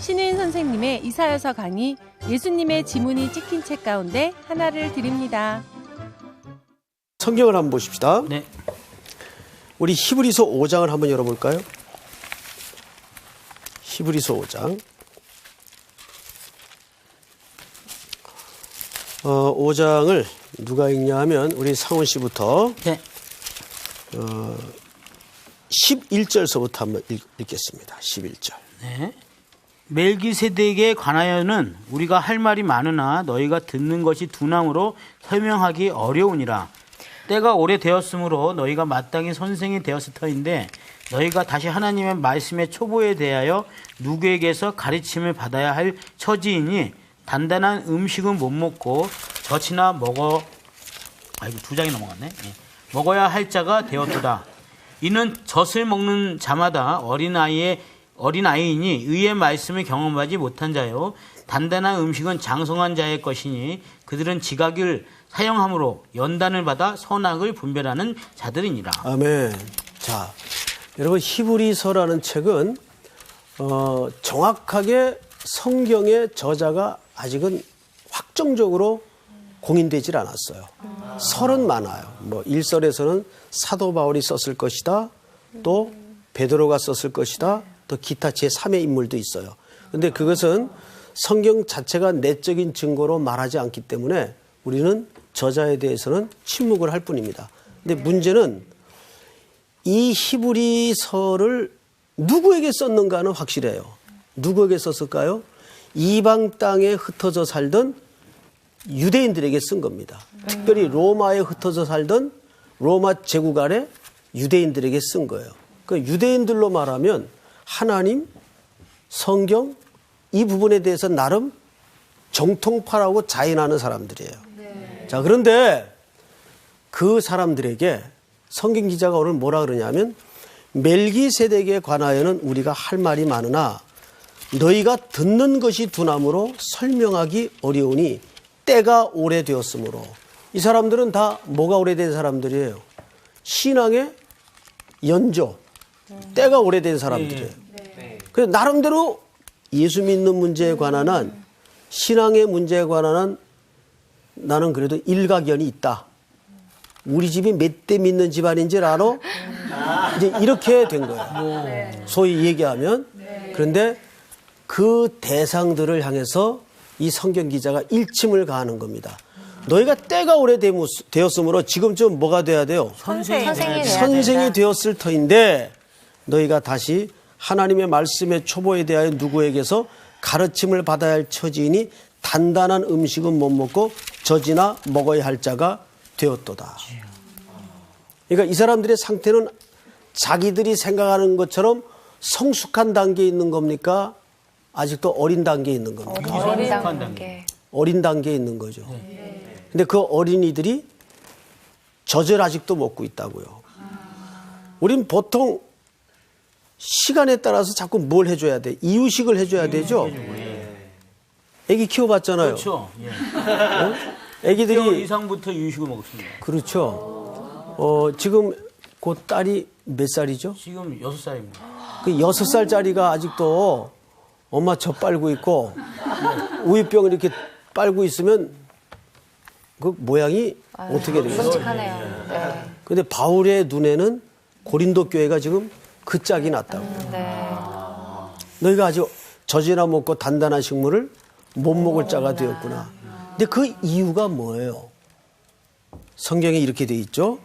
신우인 선생님의 이사여서 강의 예수님의 지문이 찍힌 책 가운데 하나를 드립니다. 성경을 한번 보십시다. 네. 우리 히브리서 5장을 한번 열어볼까요? 히브리서 5장. 5장을 누가 읽냐 하면 우리 상훈 씨부터 네. 11절서부터 한번 읽겠습니다. 11절. 네. 멜기세덱에 관하여는 우리가 할 말이 많으나 너희가 듣는 것이 둔함으로 설명하기 어려우니라. 때가 오래되었으므로 너희가 마땅히 선생이 되었을 터인데 너희가 다시 하나님의 말씀의 초보에 대하여 누구에게서 가르침을 받아야 할 처지이니 단단한 음식은 못 먹고 젖이나 두 장이 넘어갔네. 예. 먹어야 할 자가 되었도다. 이는 젖을 먹는 자마다 어린아이이니 의의 말씀을 경험하지 못한 자요 단단한 음식은 장성한 자의 것이니 그들은 지각을 사용함으로 연단을 받아 선악을 분별하는 자들이니라. 아멘. 자, 여러분 히브리서라는 책은 정확하게 성경의 저자가 아직은 확정적으로 공인되질 않았어요. 설은 많아요. 뭐 1설에서는 사도 바울이 썼을 것이다. 또 베드로가 썼을 것이다. 또 기타 제3의 인물도 있어요. 그런데 그것은 성경 자체가 내적인 증거로 말하지 않기 때문에 우리는 저자에 대해서는 침묵을 할 뿐입니다. 근데 문제는 이 히브리서를 누구에게 썼는가는 확실해요. 누구에게 썼을까요? 이방 땅에 흩어져 살던 유대인들에게 쓴 겁니다. 특별히 로마에 흩어져 살던 로마 제국 아래 유대인들에게 쓴 거예요. 그 유대인들로 말하면 하나님, 성경 이 부분에 대해서 나름 정통파라고 자인하는 사람들이에요. 자, 그런데 그 사람들에게 성경 기자가 오늘 뭐라 그러냐면 멜기세덱에 관하여는 우리가 할 말이 많으나 너희가 듣는 것이 둔함으로 설명하기 어려우니 때가 오래되었으므로. 이 사람들은 다 뭐가 오래된 사람들이에요? 신앙의 연조, 때가 오래된 사람들이에요. 그래서 나름대로 예수 믿는 문제에 관한 한 신앙의 문제에 관한 한 나는 그래도 일가견이 있다. 우리 집이 몇 대 믿는 집안인지 알아? 이제 이렇게 된 거예요. 소위 얘기하면. 그런데 그 대상들을 향해서 이 성경 기자가 일침을 가하는 겁니다. 너희가 때가 오래되었으므로 지금쯤 뭐가 돼야 돼요? 선생이 선생이 되었을 터인데 너희가 다시 하나님의 말씀의 초보에 대하여 누구에게서 가르침을 받아야 할 처지이니 단단한 음식은 못 먹고 젖이나 먹어야 할 자가 되었도다. 그러니까 이 사람들의 상태는 자기들이 생각하는 것처럼 성숙한 단계에 있는 겁니까? 아직도 어린 단계에 있는 겁니까? 어린 단계. 어린 단계에 있는 거죠. 근데 그 어린이들이 젖을 아직도 먹고 있다고요. 우린 보통 시간에 따라서 자꾸 뭘 해줘야 돼? 이유식을 해줘야 되죠? 애기 키워봤잖아요. 그렇죠. 예. 애기들이 6개월 이상부터 유식을 먹습니다. 그렇죠. 지금 그 딸이 몇 살이죠? 지금 6살입니다. 그 6살짜리가 아직도 엄마 젖 빨고 있고 우유병을 이렇게 빨고 있으면 그 모양이 어떻게 되겠어요? 끔찍하네요. 네. 근데 바울의 눈에는 고린도 교회가 지금 그 짝이 났다고. 네. 너희가 아주 젖이나 먹고 단단한 식물을 못 먹을 자가 되었구나. 근데 그 이유가 뭐예요? 성경에 이렇게 돼 있죠.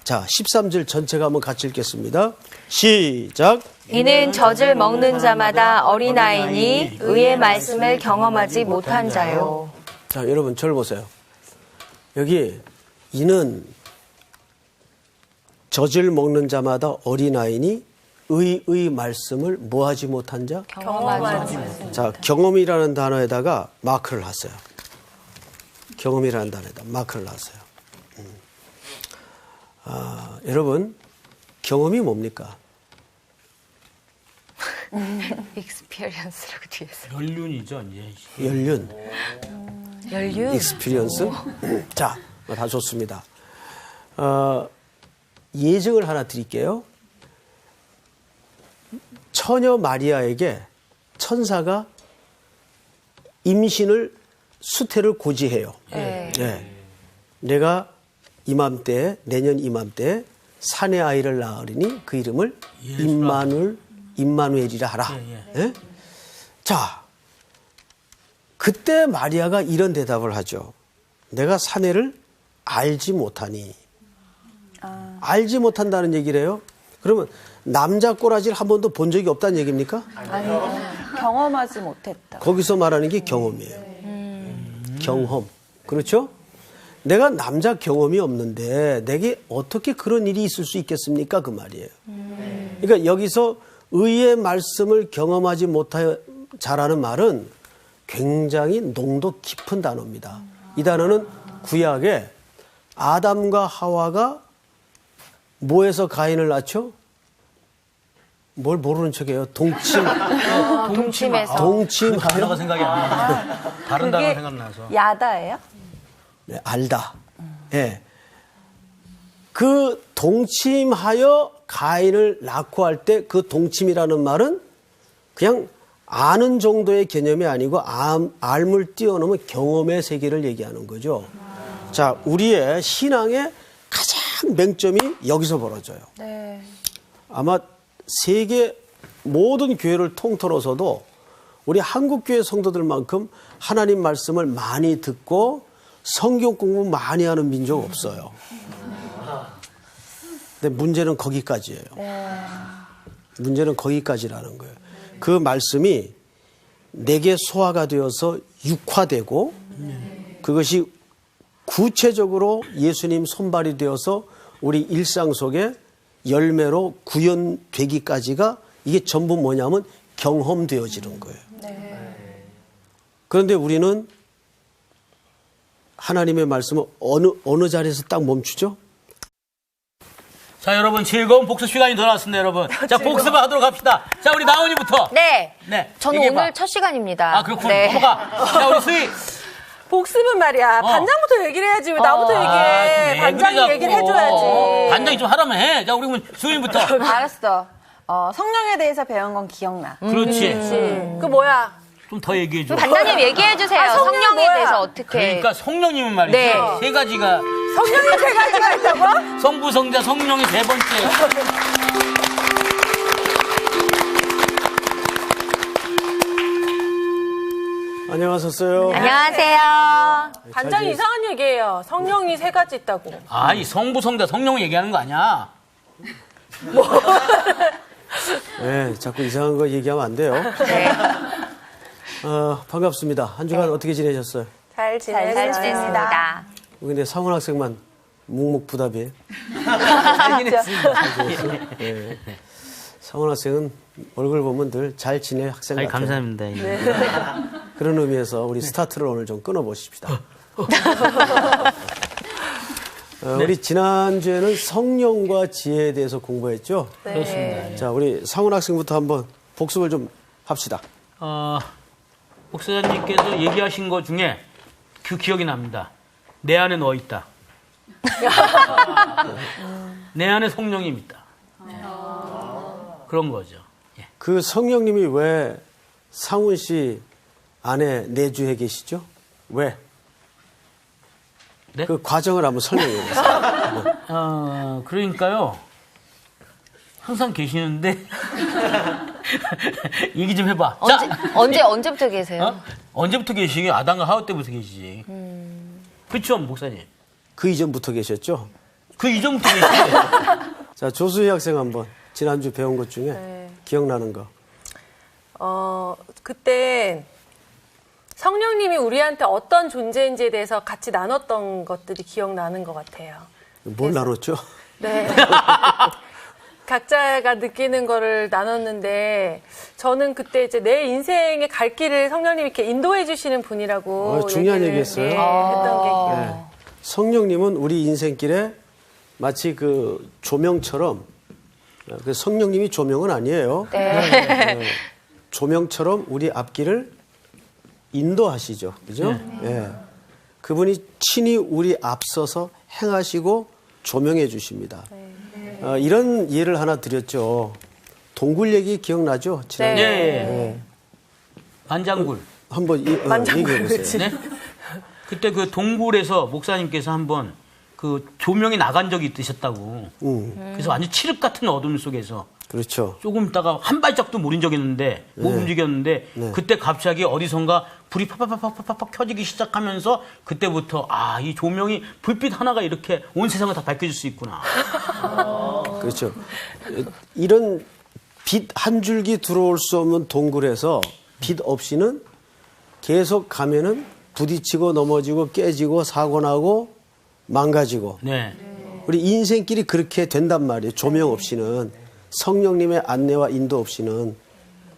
자, 13절 전체가 한번 같이 읽겠습니다. 시작. 이는 젖을 먹는 자마다 어린아이니 의의 말씀을 경험하지 못한 자요. 자, 여러분 저를 보세요. 여기 이는 젖을 먹는 자마다 어린아이니 의의 말씀을 뭐하지 못한 자? 경험하지 못한 자. 자, 경험이라는 단어에다가 마크를 하세요. 경험이라는 단어에다 마크를 하세요. 여러분, 경험이 뭡니까? 익스피리언스라고 뒤에서. 연륜이죠, 이제. 연륜, 연륜? 익스피리언스. 자, 다 좋습니다. 예증을 하나 드릴게요. 처녀 마리아에게 천사가 임신을 수태를 고지해요. 네. 네. 내가 이맘때, 내년 이맘때 사내 아이를 낳으리니 그 이름을 임마누엘이라 하라. 예? 자, 그때 마리아가 이런 대답을 하죠. 내가 사내를 알지 못하니. 알지 못한다는 얘기를 해요. 그러면 남자 꼬라지를 한 번도 본 적이 없다는 얘기입니까? 아니, 경험하지 못했다. 거기서 말하는 게 경험이에요. 경험. 그렇죠? 내가 남자 경험이 없는데 내게 어떻게 그런 일이 있을 수 있겠습니까? 그 말이에요. 그러니까 여기서 의의 말씀을 경험하지 못하여 자라는 말은 굉장히 농도 깊은 단어입니다. 이 단어는 구약에 아담과 하와가 뭐에서 가인을 낳죠? 뭘 모르는 척해요? 동침에서. 동침하여 단어가 생각이 안 나요. 다른 단어 생각나서. 야다예요? 네, 알다. 예. 그 동침하여 가인을 낳고 할 때 그 동침이라는 말은 그냥 아는 정도의 개념이 아니고 알물 뛰어넘은 경험의 세계를 얘기하는 거죠. 자, 우리의 신앙의 가장 맹점이 여기서 벌어져요. 네. 아마 세계 모든 교회를 통틀어서도 우리 한국교회 성도들만큼 하나님 말씀을 많이 듣고 성경 공부 많이 하는 민족 없어요. 근데 문제는 거기까지예요. 문제는 거기까지라는 거예요. 그 말씀이 내게 소화가 되어서 육화되고 그것이 구체적으로 예수님 손발이 되어서 우리 일상 속에 열매로 구현되기까지가 이게 전부 뭐냐면 경험되어지는 거예요. 그런데 우리는 하나님의 말씀을 어느 자리에서 딱 멈추죠? 자, 여러분 즐거운 복습 시간이 돌아왔습니다, 여러분. 자, 복습을 하도록 합시다. 자, 우리 나은이부터. 네. 네. 저는 얘기해봐. 오늘 첫 시간입니다. 아, 그렇군. 네. 넘어가. 자, 우리 수희. 복습은 말이야. 반장부터 얘기를 해야지. 왜 나부터 얘기해. 왜 반장이 그래, 얘기를 자꾸. 해줘야지. 반장이 좀 하라면 해. 자, 우리 그러면 수희부터. 알았어. 성령에 대해서 배운 건 기억나. 그렇지. 그 뭐야? 좀 더 얘기해줘. 반장님 얘기해 주세요. 성령이 성령에 뭐야? 대해서 어떻게. 그러니까 성령님은 말이죠. 네. 세 가지가. 성령이 세 가지가 있다고? 성부, 성자, 성령이 세 번째. 안녕하셨어요. 안녕하세요. 반장이 이상한 얘기예요. 성령이 세 가지 있다고. 아, 이 성부, 성자, 성령을 얘기하는 거 아니야. 네, 자꾸 이상한 거 얘기하면 안 돼요. 네. 반갑습니다. 한 주간 어떻게 지내셨어요? 잘 잘 지냈어요. 지냈습니다. 근데 상훈 학생만 묵묵부답이에요. 알긴 했습니다. 네. 상훈 학생은 얼굴 보면 늘 잘 지낼 학생 아이, 같아요. 감사합니다. 그런 의미에서 우리 스타트를 오늘 좀 끊어보십시다. 우리 지난주에는 성령과 지혜에 대해서 공부했죠? 그렇습니다. 자, 우리 상훈 학생부터 한번 복습을 좀 합시다. 목사님께서 얘기하신 것 중에 그 기억이 납니다. 내 안에 너 있다. 내 안에 성령님 있다. 네. 그런 거죠. 예. 그 성령님이 왜 상훈 씨 안에 내주해 계시죠? 왜? 네? 그 과정을 한번 설명해 보세요. 그러니까요. 항상 계시는데 얘기 좀 해봐. 언제부터 계세요? 언제부터 계시게? 아담과 하와 때부터 계시지. 그렇죠, 목사님. 그 이전부터 계셨죠? 그 이전부터 계시지. 자, 조수희 학생 한번 지난주 배운 것 중에 네. 기억나는 거. 그때 성령님이 우리한테 어떤 존재인지에 대해서 같이 나눴던 것들이 기억나는 것 같아요. 뭘 나눴죠? 네. 각자가 느끼는 거를 나눴는데 저는 그때 이제 내 인생의 갈 길을 성령님이 이렇게 인도해 주시는 분이라고 중요한 얘기를, 얘기했어요. 네, 했던 게 기억나요. 네. 성령님은 우리 인생길에 마치 그 조명처럼, 그 성령님이 조명은 아니에요. 네, 조명처럼 우리 앞길을 인도하시죠. 그죠? 네. 그분이 친히 우리 앞서서 행하시고 조명해 주십니다. 이런 예를 하나 드렸죠. 동굴 얘기 기억나죠? 지난주에. 예. 만장굴. 한번 얘기해 보세요. 네? 그때 그 동굴에서 목사님께서 한번 그 조명이 나간 적이 있으셨다고. 그래서 완전 칠흑 같은 어둠 속에서 그렇죠. 조금 있다가 한 발짝도 못 움직였는데, 그때 갑자기 어디선가 불이 팍팍팍팍팍 켜지기 시작하면서 그때부터 이 조명이 불빛 하나가 이렇게 온 세상을 다 밝혀줄 수 있구나. 그렇죠. 이런 빛 한 줄기 들어올 수 없는 동굴에서 빛 없이는 계속 가면은 부딪히고 넘어지고 깨지고 사고 나고 망가지고. 네. 우리 인생길이 그렇게 된단 말이에요. 조명 없이는. 성령님의 안내와 인도 없이는.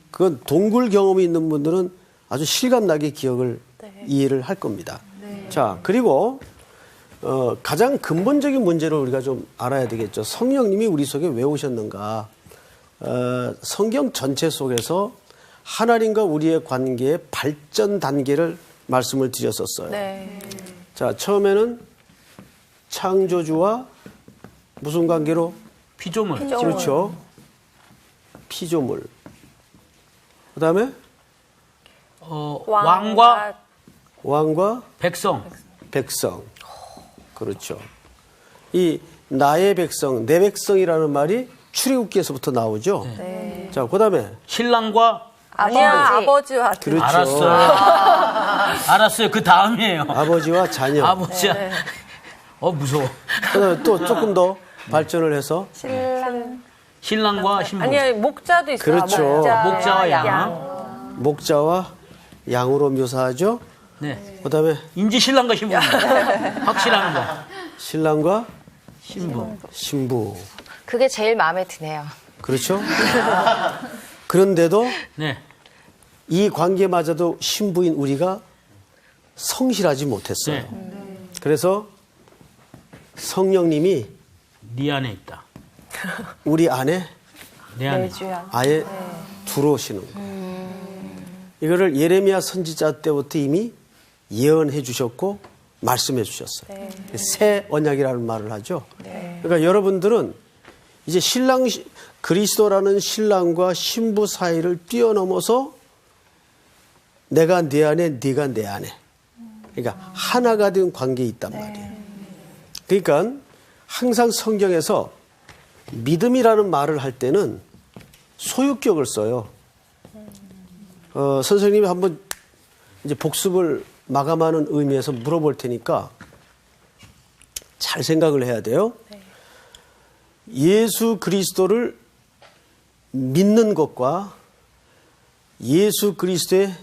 그건 동굴 경험이 있는 분들은 아주 실감나게 기억을 이해를 할 겁니다. 자, 그리고 가장 근본적인 문제를 우리가 좀 알아야 되겠죠. 성령님이 우리 속에 왜 오셨는가. 성경 전체 속에서 하나님과 우리의 관계의 발전 단계를 말씀을 드렸었어요. 네. 자, 처음에는 창조주와 무슨 관계로? 피조물. 그렇죠. 피조물. 그 다음에 왕과 백성. 그렇죠. 이 나의 백성, 내 백성이라는 말이 출애굽기에서부터 나오죠. 네. 자, 그 다음에 신랑과 아버지와 그렇죠. 알았어요. 알았어요. 그 다음이에요. 아버지와 자녀. 아버지야. 무서워. 그 다음에 또 조금 더 발전을 해서 신랑과 신부. 아니 목자도 있어요. 그렇죠. 목자와 양. 목자와 양으로 묘사하죠. 네. 그 다음에 인지 신랑과 신부. 확실한 거. 신랑과 신부. 그게 제일 마음에 드네요. 그렇죠. 그런데도 네. 이 관계마저도 신부인 우리가 성실하지 못했어요. 네. 그래서 성령님이 네 안에 있다. 우리 안에 내 안에. 아예 들어오시는 거예요. 이거를 예레미야 선지자 때부터 이미 예언해 주셨고 말씀해 주셨어요. 새 언약이라는 말을 하죠. 그러니까 여러분들은 이제 그리스도라는 신랑과 신부 사이를 뛰어넘어서 내가 네 안에, 네가 내 안에. 그러니까 하나가 된 관계에 있단 말이에요. 그러니까 항상 성경에서 믿음이라는 말을 할 때는 소유격을 써요. 선생님이 한번 이제 복습을 마감하는 의미에서 물어볼 테니까 잘 생각을 해야 돼요. 예수 그리스도를 믿는 것과 예수 그리스도의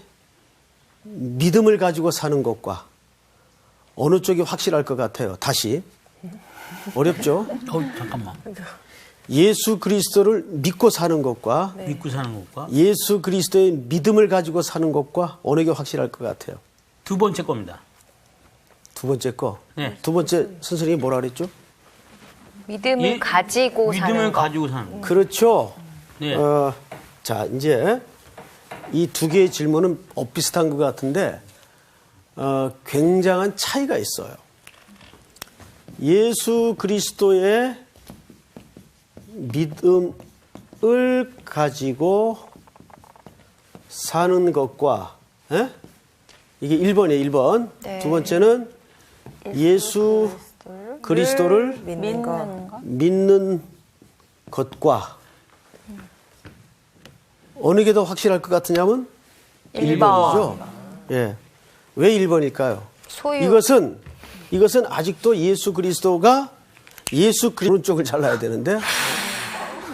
믿음을 가지고 사는 것과 어느 쪽이 확실할 것 같아요? 다시. 어렵죠? 잠깐만. 예수 그리스도를 믿고 사는 것과 믿고 사는 것과 예수 그리스도의 믿음을 가지고 사는 것과 어느 게 확실할 것 같아요? 두 번째 겁니다. 두 번째 거. 네. 두 번째 선생님이 뭐라 그랬죠? 믿음을 가지고 사는 믿음을 거. 가지고 사는 거. 그렇죠. 네. 자, 이제 이 두 개의 질문은 비슷한 것 같은데 굉장한 차이가 있어요. 예수 그리스도의 믿음을 가지고 사는 것과 이게 1번이에요. 1번. 네. 두 번째는 예수 그리스도를 믿는 거. 믿는 것과 어느 게 더 확실할 것 같으냐면 1번이죠. 예. 왜 1번일까요? 소유. 이것은 아직도 예수 그리스도가 예수 그리스도 쪽을 잘라야 되는데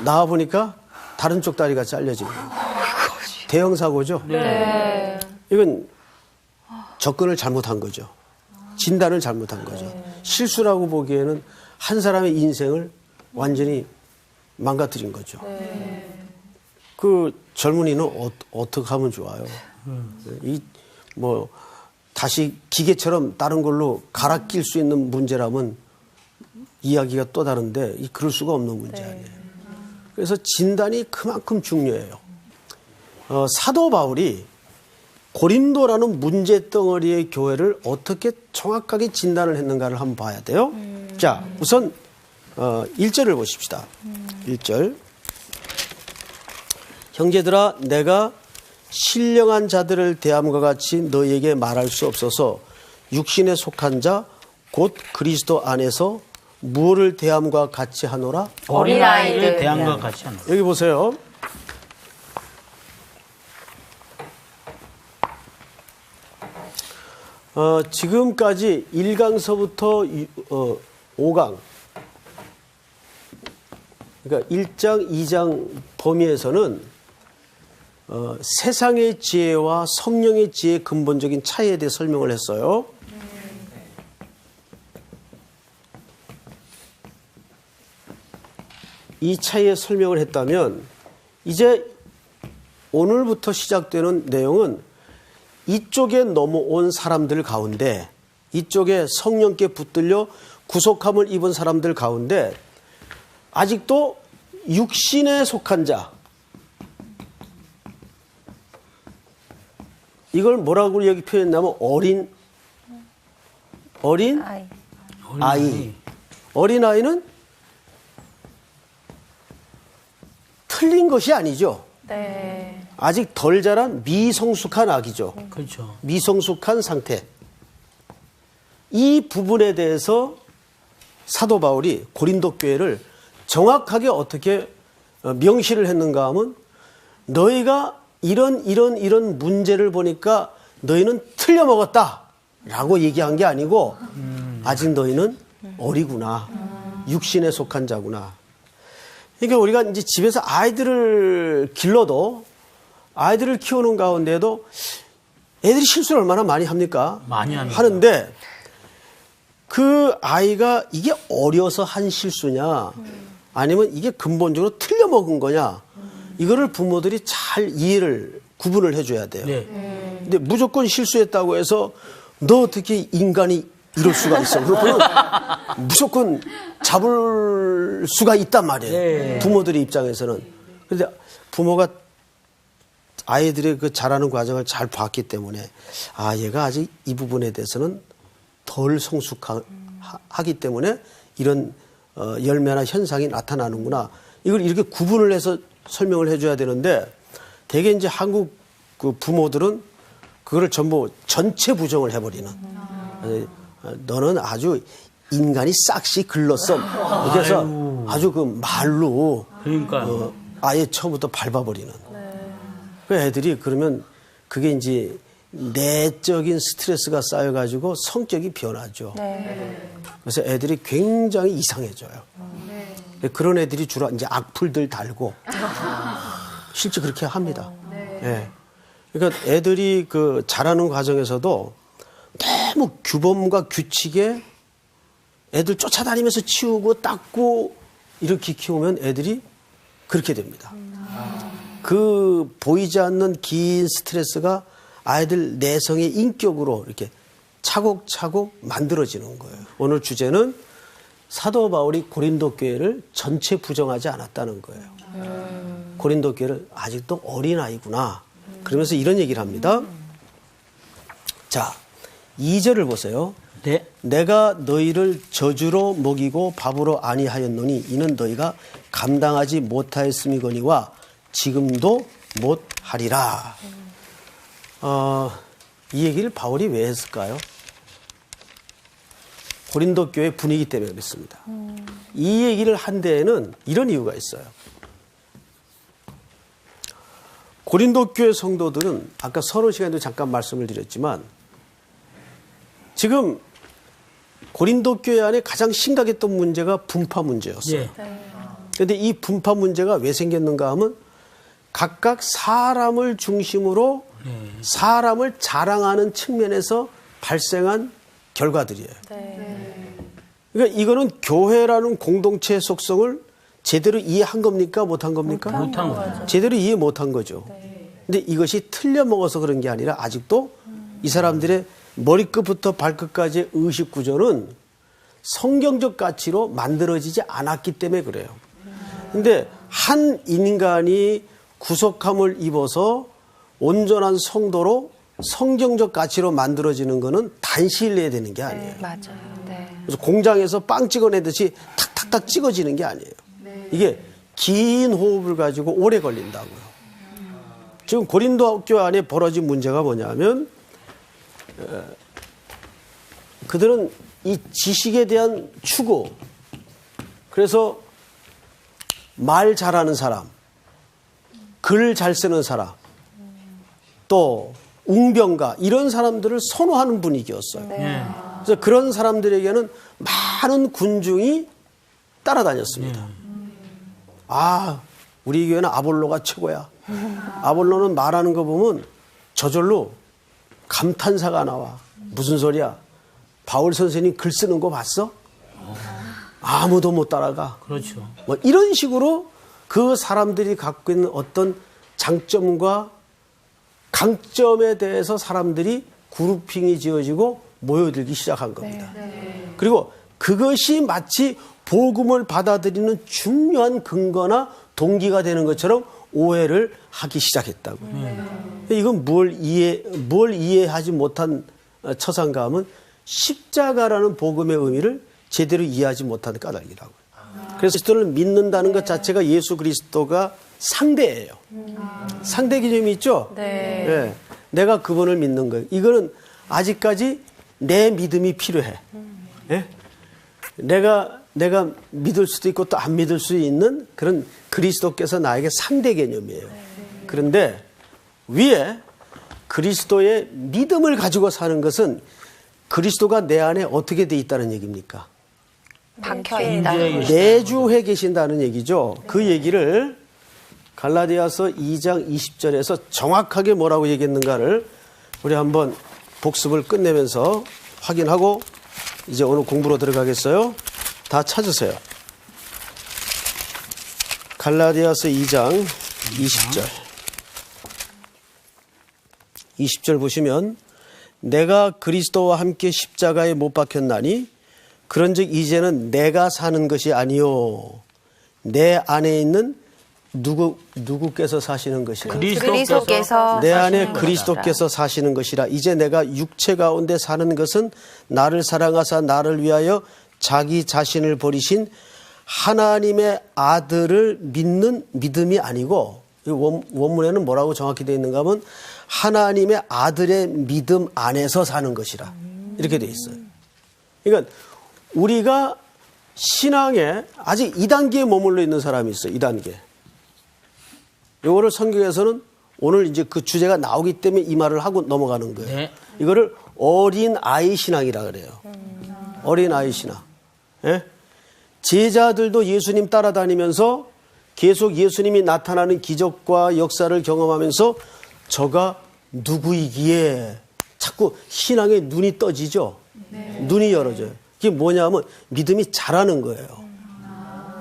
나와 보니까 다른 쪽 다리가 잘려진 거예요. 대형 사고죠. 네. 이건 접근을 잘못한 거죠. 진단을 잘못한 거죠. 실수라고 보기에는 한 사람의 인생을 완전히 망가뜨린 거죠. 그 젊은이는 어떻게 하면 좋아요? 다시 기계처럼 다른 걸로 갈아 낄 수 있는 문제라면 이야기가 또 다른데 그럴 수가 없는 문제 아니에요. 그래서 진단이 그만큼 중요해요. 사도 바울이 고린도라는 문제덩어리의 교회를 어떻게 정확하게 진단을 했는가를 한번 봐야 돼요. 자, 우선 1절을 보십시다. 1절. 형제들아, 내가 신령한 자들을 대함과 같이 너희에게 말할 수 없어서 육신에 속한 자 곧 그리스도 안에서 무엇을 대함과 같이 하노라? 어린아이를 대함과 같이 하노라. 여기 보세요. 지금까지 1강서부터 5강, 그러니까 1장, 2장 범위에서는 세상의 지혜와 성령의 지혜의 근본적인 차이에 대해 설명을 했어요. 이 차이에 설명을 했다면 이제 오늘부터 시작되는 내용은 이쪽에 넘어온 사람들 가운데, 이쪽에 성령께 붙들려 구속함을 입은 사람들 가운데 아직도 육신에 속한 자, 이걸 뭐라고 여기 표현했냐면 어린 아이. 어린 아이는 틀린 것이 아니죠. 네. 아직 덜 자란 미성숙한 아기죠. 그렇죠. 미성숙한 상태. 이 부분에 대해서 사도 바울이 고린도 교회를 정확하게 어떻게 명시를 했는가 하면 너희가 이런 문제를 보니까 너희는 틀려먹었다라고 얘기한 게 아니고 아직 너희는 어리구나. 육신에 속한 자구나. 그러니까 우리가 이제 집에서 아이들을 길러도 아이들을 키우는 가운데도 애들이 실수를 얼마나 많이 합니까? 많이 합니다. 하는데 그 아이가 이게 어려서 한 실수냐 아니면 이게 근본적으로 틀려먹은 거냐 이거를 부모들이 잘 이해를 구분을 해줘야 돼요. 네. 근데 무조건 실수했다고 해서 너 어떻게 인간이 이럴 수가 있어. 그러면 무조건 잡을 수가 있단 말이에요. 네. 부모들의 입장에서는. 그런데 부모가 아이들의 그 자라는 과정을 잘 봤기 때문에 얘가 아직 이 부분에 대해서는 덜 성숙하기 때문에 이런 열매나 현상이 나타나는구나. 이걸 이렇게 구분을 해서 설명을 해줘야 되는데 대개 이제 한국 그 부모들은 그거를 전부 전체 부정을 해버리는. 너는 아주 인간이 싹시 글렀어. 그래서 아주 그 말로 그러니까요. 아예 처음부터 밟아버리는. 그 애들이 그러면 그게 이제 내적인 스트레스가 쌓여가지고 성격이 변하죠. 그래서 애들이 굉장히 이상해져요. 그런 애들이 주로 이제 악플들 달고 실제 그렇게 합니다. 예. 그러니까 애들이 그 자라는 과정에서도 너무 규범과 규칙에 애들 쫓아다니면서 치우고 닦고 이렇게 키우면 애들이 그렇게 됩니다. 그 보이지 않는 긴 스트레스가 아이들 내성의 인격으로 이렇게 차곡차곡 만들어지는 거예요. 오늘 주제는 사도 바울이 고린도 교회를 전체 부정하지 않았다는 거예요. 고린도 교회를 아직도 어린아이구나. 그러면서 이런 얘기를 합니다. 자, 2절을 보세요. 네. 내가 너희를 저주로 먹이고 밥으로 아니하였노니 이는 너희가 감당하지 못하였음이거니와 지금도 못하리라. 이 얘기를 바울이 왜 했을까요? 고린도 교회 분위기 때문에 그랬습니다. 이 얘기를 한 데에는 이런 이유가 있어요. 고린도 교회 성도들은 아까 서론 시간에도 잠깐 말씀을 드렸지만 지금 고린도 교회 안에 가장 심각했던 문제가 분파 문제였어요. 그런데 이 분파 문제가 왜 생겼는가 하면 각각 사람을 중심으로 사람을 자랑하는 측면에서 발생한 결과들이에요. 그러니까 이거는 교회라는 공동체의 속성을 제대로 이해한 겁니까? 못한 겁니까? 못한 거죠. 제대로 이해 못한 거죠. 근데 이것이 틀려 먹어서 그런 게 아니라 아직도 이 사람들의 머리끝부터 발끝까지의 의식 구조는 성경적 가치로 만들어지지 않았기 때문에 그래요. 근데 한 인간이 구속함을 입어서 온전한 성도로 성경적 가치로 만들어지는 거는 단시일 내에 되는 게 아니에요. 맞아요. 네. 그래서 공장에서 빵 찍어내듯이 탁탁탁 찍어지는 게 아니에요. 이게 긴 호흡을 가지고 오래 걸린다고요. 지금 고린도 교회 안에 벌어진 문제가 뭐냐면 그들은 이 지식에 대한 추구, 그래서 말 잘하는 사람, 글 잘 쓰는 사람, 또 웅병가 이런 사람들을 선호하는 분위기였어요. 그래서 그런 사람들에게는 많은 군중이 따라다녔습니다. 아, 우리 교회는 아볼로가 최고야. 아볼로는 말하는 거 보면 저절로 감탄사가 나와. 무슨 소리야? 바울 선생님 글 쓰는 거 봤어? 아무도 못 따라가. 그렇죠. 뭐 이런 식으로 그 사람들이 갖고 있는 어떤 장점과 강점에 대해서 사람들이 그룹핑이 지어지고 모여들기 시작한 겁니다. 그리고 그것이 마치 복음을 받아들이는 중요한 근거나 동기가 되는 것처럼 오해를 하기 시작했다고요. 이건 뭘 이해하지 못한 처상가 하면 십자가라는 복음의 의미를 제대로 이해하지 못하는 까닭이라고요. 그래서 그리스도를 믿는다는 것 자체가 예수 그리스도가 상대예요. 상대 개념이 있죠? 네. 네. 내가 그분을 믿는 거예요. 이거는 아직까지 내 믿음이 필요해. 네? 내가 믿을 수도 있고 또 안 믿을 수 있는 그런 그리스도께서 나에게 상대 개념이에요. 그런데 위에 그리스도의 믿음을 가지고 사는 것은 그리스도가 내 안에 어떻게 돼 있다는 얘기입니까? 박혀있다. 내주해 계신다는 얘기죠. 그 얘기를 갈라디아서 2장 20절에서 정확하게 뭐라고 얘기했는가를 우리 한번 복습을 끝내면서 확인하고 이제 오늘 공부로 들어가겠어요. 다 찾으세요. 갈라디아서 2장 20절. 20절 보시면 내가 그리스도와 함께 십자가에 못 박혔나니 그런즉 이제는 내가 사는 것이 아니요 내 안에 있는 누구께서 사시는 것이라. 그리스도께서 내 안에 사시는 그리스도께서 사시는 것이라. 이제 내가 육체 가운데 사는 것은 나를 사랑하사 나를 위하여 자기 자신을 버리신 하나님의 아들을 믿는 믿음이 아니고, 원문에는 뭐라고 정확히 되어 있는가 하면 하나님의 아들의 믿음 안에서 사는 것이라 이렇게 되어 있어요. 그러니까 우리가 신앙에 아직 2단계에 머물러 있는 사람이 있어요. 2단계. 이거를 성경에서는 오늘 이제 그 주제가 나오기 때문에 이 말을 하고 넘어가는 거예요. 네. 이거를 어린 아이 신앙이라 그래요. 어린 아이 신앙. 예? 제자들도 예수님 따라다니면서 계속 예수님이 나타나는 기적과 역사를 경험하면서 저가 누구이기에 자꾸 신앙의 눈이 떠지죠. 눈이 열어져요. 그게 뭐냐면 믿음이 자라는 거예요.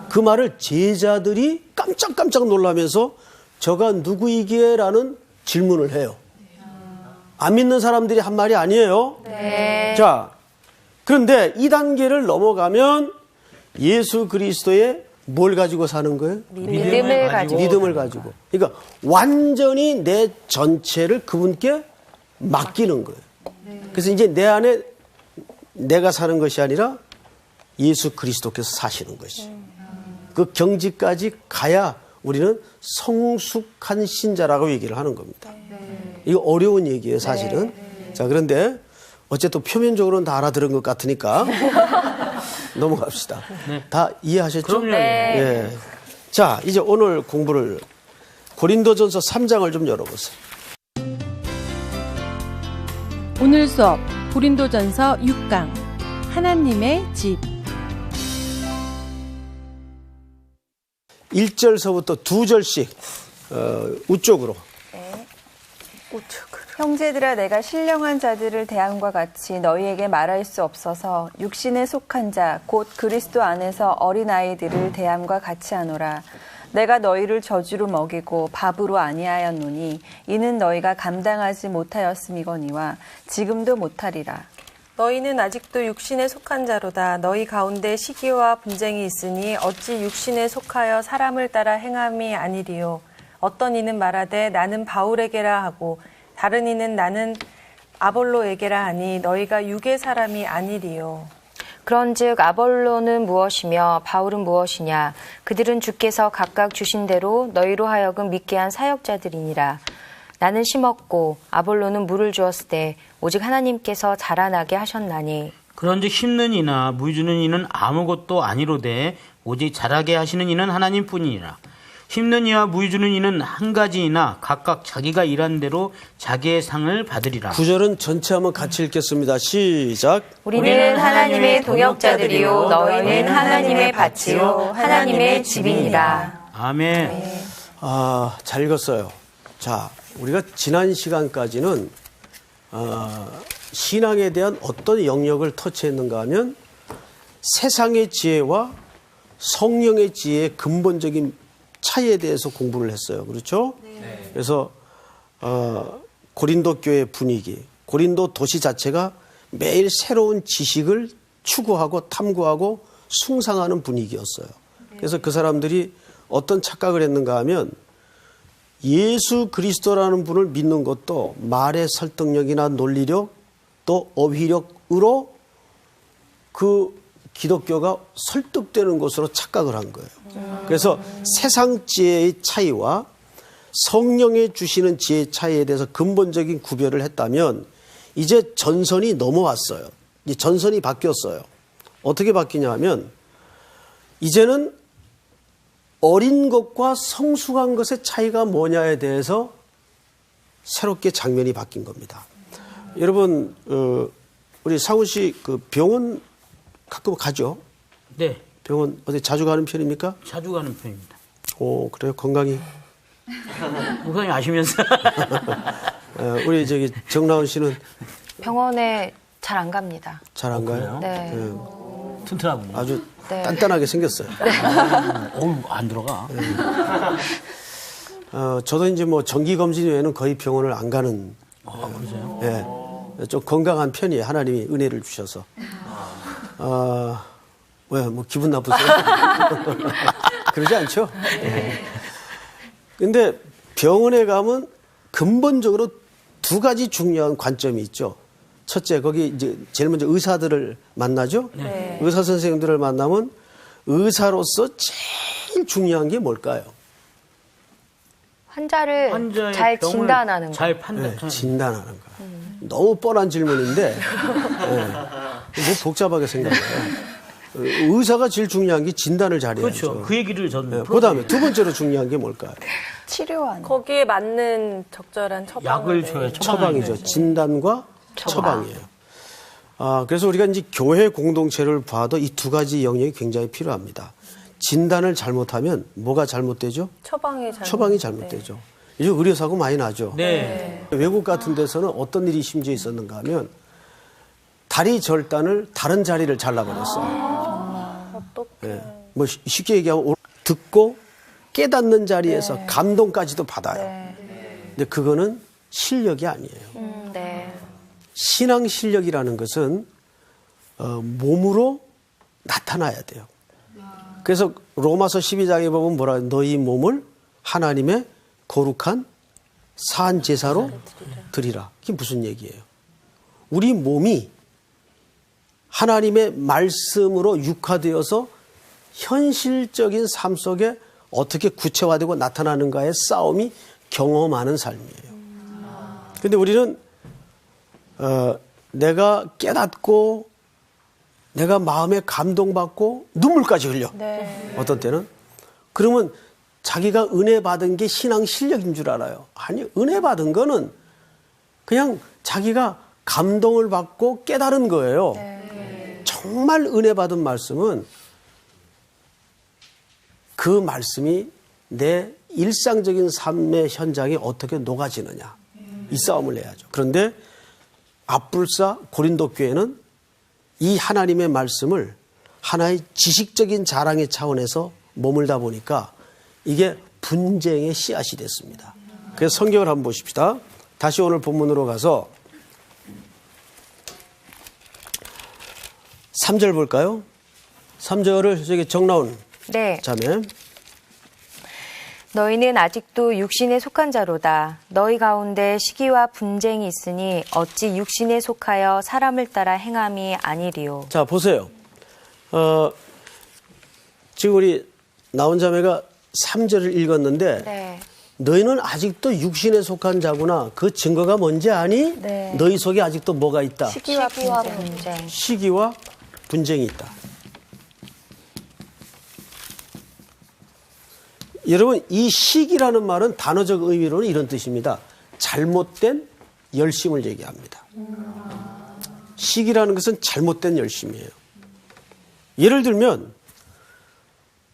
그 말을 제자들이 깜짝깜짝 놀라면서 저가 누구이기에 라는 질문을 해요. 안 믿는 사람들이 한 말이 아니에요. 네. 자, 그런데 이 단계를 넘어가면 예수 그리스도의 뭘 가지고 사는 거예요? 믿음을 가지고. 믿음을 가지고. 그러니까 완전히 내 전체를 그분께 맡기는 거예요. 그래서 이제 내 안에 내가 사는 것이 아니라 예수 그리스도께서 사시는 것이. 그 경지까지 가야 우리는 성숙한 신자라고 얘기를 하는 겁니다. 이거 어려운 얘기예요, 사실은. 자, 그런데 어쨌든 표면적으로는 다 알아들은 것 같으니까 넘어갑시다. 다 이해하셨죠? 그럼요. 예. 자, 이제 오늘 공부를 고린도전서 3장을 좀 열어보세요. 오늘 수업 고린도전서 6강 하나님의 집. 1절서부터 2절씩 우쪽으로. 형제들아 내가 신령한 자들을 대함과 같이 너희에게 말할 수 없어서 육신에 속한 자 곧 그리스도 안에서 어린아이들을 대함과 같이 하노라. 내가 너희를 저주로 먹이고 밥으로 아니하였노니 이는 너희가 감당하지 못하였음이거니와 지금도 못하리라. 너희는 아직도 육신에 속한 자로다. 너희 가운데 시기와 분쟁이 있으니 어찌 육신에 속하여 사람을 따라 행함이 아니리요. 어떤 이는 말하되 나는 바울에게라 하고 다른 이는 나는 아볼로에게라 하니 너희가 육의 사람이 아니리요. 그런즉 아볼로는 무엇이며 바울은 무엇이냐? 그들은 주께서 각각 주신 대로 너희로 하여금 믿게 한 사역자들이니라. 나는 심었고 아볼로는 물을 주었을 때 오직 하나님께서 자라나게 하셨나니. 그런즉 심는 이나 물 주는 이는 아무것도 아니로되 오직 자라게 하시는 이는 하나님뿐이니라. 심는 이와 물 주는 이는 한 가지이나 각각 자기가 일한 대로 자기의 상을 받으리라. 9절은 전체 한번 같이 읽겠습니다. 시작. 우리는 하나님의 동역자들이요 너희는 하나님의 밭이요 하나님의 집이니라. 아멘. 아, 잘 읽었어요. 자, 우리가 지난 시간까지는 신앙에 대한 어떤 영역을 터치했는가 하면 세상의 지혜와 성령의 지혜의 근본적인 차이에 대해서 공부를 했어요. 그렇죠? 네. 그래서 고린도 교회 분위기, 고린도 도시 자체가 매일 새로운 지식을 추구하고 탐구하고 숭상하는 분위기였어요. 그래서 그 사람들이 어떤 착각을 했는가 하면 예수 그리스도라는 분을 믿는 것도 말의 설득력이나 논리력 또 어휘력으로 그 기독교가 설득되는 것으로 착각을 한 거예요. 그래서 세상 지혜의 차이와 성령의 주시는 지혜의 차이에 대해서 근본적인 구별을 했다면 이제 전선이 넘어왔어요. 이제 전선이 바뀌었어요. 어떻게 바뀌냐 하면 이제는 어린 것과 성숙한 것의 차이가 뭐냐에 대해서 새롭게 장면이 바뀐 겁니다. 여러분, 우리 상훈 씨 그 병원 가끔 가죠? 네, 병원 어디 자주 가는 편입니까? 자주 가는 편입니다. 오, 그래요? 건강이? 목사님 아시면서. 우리 저기 정나은 씨는 병원에 잘 안 갑니다. 잘 안 가요? 네. 튼튼하군요. 아주 네. 단단하게 생겼어요. 어우, 안 들어가. 저도 이제 뭐 정기 검진 외에는 거의 병원을 안 가는. 그러세요? 예, 좀 건강한 편이에요. 하나님이 은혜를 주셔서. 왜, 뭐 기분 나쁘세요? 그러지 않죠? 근데 병원에 가면 근본적으로 두 가지 중요한 관점이 있죠. 첫째, 거기 이제 제일 먼저 의사들을 만나죠. 네. 의사 선생님들을 만나면 의사로서 제일 중요한 게 뭘까요? 환자를 환자의 잘 병을 진단하는 거. 잘 판단. 네, 진단하는 거. 너무 뻔한 질문인데 뭐 복잡하게 생각해요. 의사가 제일 중요한 게 진단을 잘해야죠. 그렇죠. 그 얘기를 저는. 그다음에 두 번째로 중요한 게 뭘까요? 치료하는. 거기에 맞는 적절한 처방을 약을 줘야 처방이죠. 진단과 처방이에요. 그래서 우리가 이제 교회 공동체를 봐도 이 두 가지 영역이 굉장히 필요합니다. 진단을 잘못하면 뭐가 잘못되죠? 처방이 잘못되죠. 요즘 의료사고 많이 나죠. 네. 외국 같은 데서는 어떤 일이 심지어 있었는가 하면 다리 절단을 다른 자리를 잘라버렸어요. 예. 뭐 쉽게 얘기하면 듣고 깨닫는 자리에서 감동까지도 받아요. 근데 그거는 실력이 아니에요. 네. 신앙 실력이라는 것은 몸으로 나타나야 돼요. 그래서 로마서 12장에 보면 뭐라 해요? 너희 몸을 하나님의 거룩한 산 제사로 드리라. 이게 무슨 얘기예요? 우리 몸이 하나님의 말씀으로 육화되어서 현실적인 삶 속에 어떻게 구체화되고 나타나는가의 싸움이 경험하는 삶이에요. 근데 우리는 내가 깨닫고 내가 마음에 감동받고 눈물까지 흘려. 어떤 때는. 그러면 자기가 은혜 받은 게 신앙 실력인 줄 알아요. 아니, 은혜 받은 거는 그냥 자기가 감동을 받고 깨달은 거예요. 정말 은혜 받은 말씀은 그 말씀이 내 일상적인 삶의 현장에 어떻게 녹아지느냐. 이 싸움을 해야죠. 그런데 앞불사 고린도 교회는 이 하나님의 말씀을 하나의 지식적인 자랑의 차원에서 머물다 보니까 이게 분쟁의 씨앗이 됐습니다. 그래서 성경을 한번 보십시다. 다시 오늘 본문으로 가서 3절 볼까요? 3절을 저기 정나온 네. 자매. 너희는 아직도 육신에 속한 자로다. 너희 가운데 시기와 분쟁이 있으니 어찌 육신에 속하여 사람을 따라 행함이 아니리요. 자, 보세요. 지금 우리 나온 자매가 3절을 읽었는데 네. 너희는 아직도 육신에 속한 자구나. 그 증거가 뭔지 아니? 네. 너희 속에 아직도 뭐가 있다? 시기와 분쟁. 시기와 분쟁이 있다. 여러분, 이 시기라는 말은 단어적 의미로는 이런 뜻입니다. 잘못된 열심을 얘기합니다. 시기라는 것은 잘못된 열심이에요. 예를 들면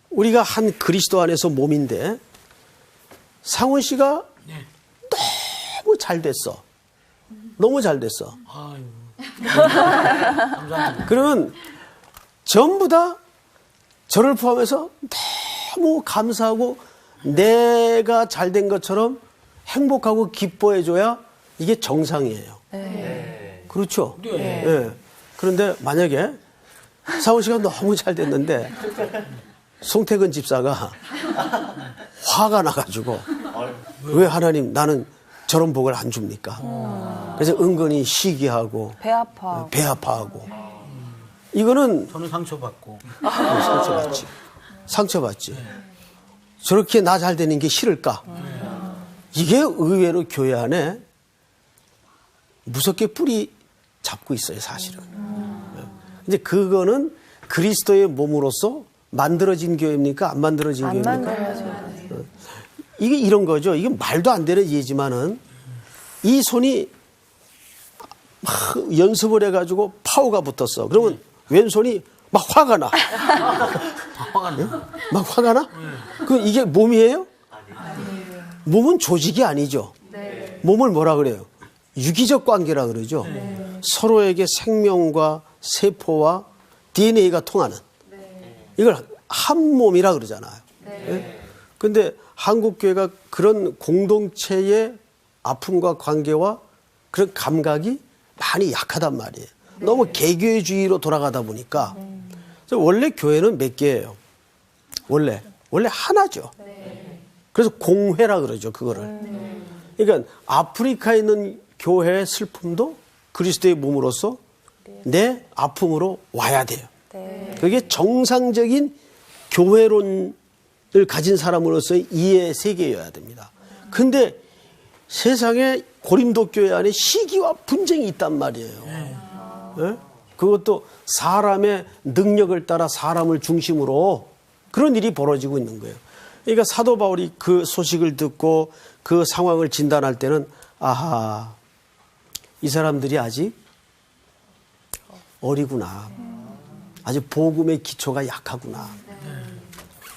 우리가 한 그리스도 안에서 몸인데 상훈 씨가 너무 잘 됐어. 너무 잘 됐어. 그러면 전부 다 저를 포함해서 너무 감사하고 내가 잘 된 것처럼 행복하고 기뻐해줘야 이게 정상이에요. 그렇죠? 네. 그런데 만약에 상훈 씨가 너무 잘 됐는데 송태근 집사가 화가 나가지고 왜 하나님 나는 저런 복을 안 줍니까? 그래서 은근히 시기하고 배 아파하고 이거는 저는 상처받고. 상처받지. 저렇게 나 잘 되는 게 싫을까? 이게 의외로 교회 안에 무섭게 뿌리 잡고 있어요, 사실은. 근데 그거는 그리스도의 몸으로서 만들어진 교회입니까? 안 만들어진 교회입니까? 이게 이런 거죠. 이게 말도 안 되는 얘기지만은 이 손이 막 연습을 해가지고 파워가 붙었어. 그러면 왼손이 막 화가 나. 화가 나. 막 화가 나? 그 이게 몸이에요? 몸은 조직이 아니죠. 몸을 뭐라 그래요? 유기적 관계라 그러죠. 서로에게 생명과 세포와 DNA가 통하는. 이걸 한 몸이라 그러잖아요. 근데 한국 교회가 그런 공동체의 아픔과 관계와 그런 감각이 많이 약하단 말이에요. 너무 개교주의로 돌아가다 보니까 원래 교회는 몇 개예요? 원래 하나죠. 그래서 공회라 그러죠, 그거를. 그러니까 아프리카에 있는 교회의 슬픔도 그리스도의 몸으로서 내 아픔으로 와야 돼요. 그게 정상적인 교회론을 가진 사람으로서의 이해 세계여야 됩니다. 근데 세상에 고린도 교회 안에 시기와 분쟁이 있단 말이에요. 네? 그것도 사람의 능력을 따라 사람을 중심으로 그런 일이 벌어지고 있는 거예요. 그러니까 사도 바울이 그 소식을 듣고 그 상황을 진단할 때는 아하, 이 사람들이 아직 어리구나. 아직 복음의 기초가 약하구나.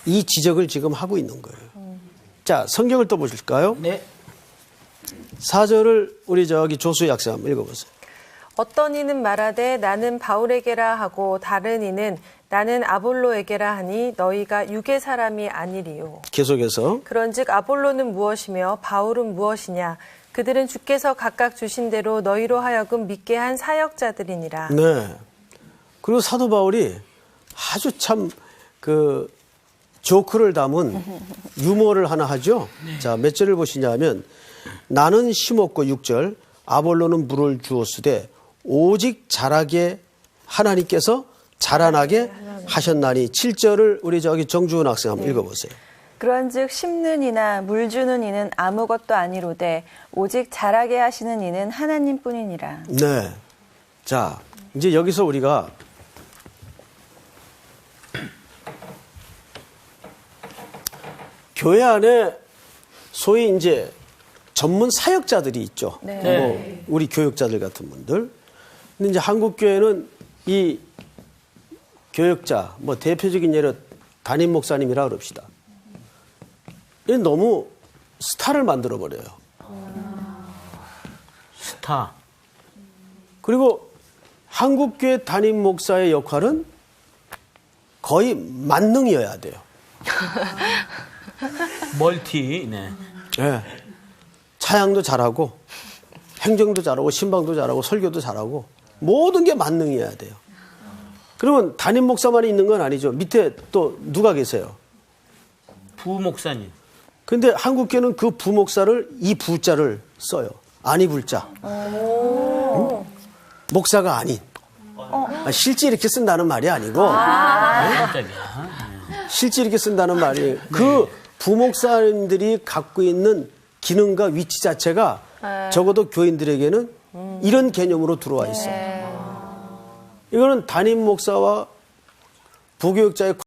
이 지적을 지금 하고 있는 거예요. 자, 성경을 또 보실까요? 네. 4절을 우리 조수 학생 한번 읽어보세요. 어떤 이는 말하되 나는 바울에게라 하고 다른 이는 나는 아볼로에게라 하니 너희가 육의 사람이 아니리요. 계속해서. 그런즉 아볼로는 무엇이며 바울은 무엇이냐? 그들은 주께서 각각 주신 대로 너희로 하여금 믿게 한 사역자들이니라. 네. 그리고 사도 바울이 아주 참 조크를 담은 유머를 하나 하죠. 자, 몇 절을 보시냐면 나는 심었고 6절 아볼로는 물을 주었으되 오직 자라게 하나님께서 자라나게 하셨나니 7절을 우리 정주은 학생 한번 읽어보세요. 그런즉 심는 이나 물 주는 이는 아무것도 아니로되 오직 자라게 하시는 이는 하나님뿐이니라. 네. 자, 이제 여기서 우리가 교회 안에 소위 이제 전문 사역자들이 있죠. 뭐 우리 교역자들 같은 분들. 근데 이제 한국 교회는 이 교역자, 뭐 대표적인 예로 담임 목사님이라 그럽시다. 이 너무 스타를 만들어 버려요. 스타. 그리고 한국 교회 담임 목사의 역할은 거의 만능이어야 돼요. 멀티. 네. 네. 차양도 잘하고 행정도 잘하고 신방도 잘하고 설교도 잘하고 모든 게 만능이어야 돼요. 그러면 담임 목사만 있는 건 아니죠. 밑에 또 누가 계세요? 부목사님. 근데 한국교회는 그 부목사를 이 부자를 써요. 아니 불자. 응? 목사가 아닌. 실제 이렇게 쓴다는 말이 아니고 깜짝이야. 실제 이렇게 쓴다는 말이 그 부목사님들이 갖고 있는 기능과 위치 자체가 적어도 교인들에게는 이런 개념으로 들어와 있어요. 이거는 담임 목사와 부교육자의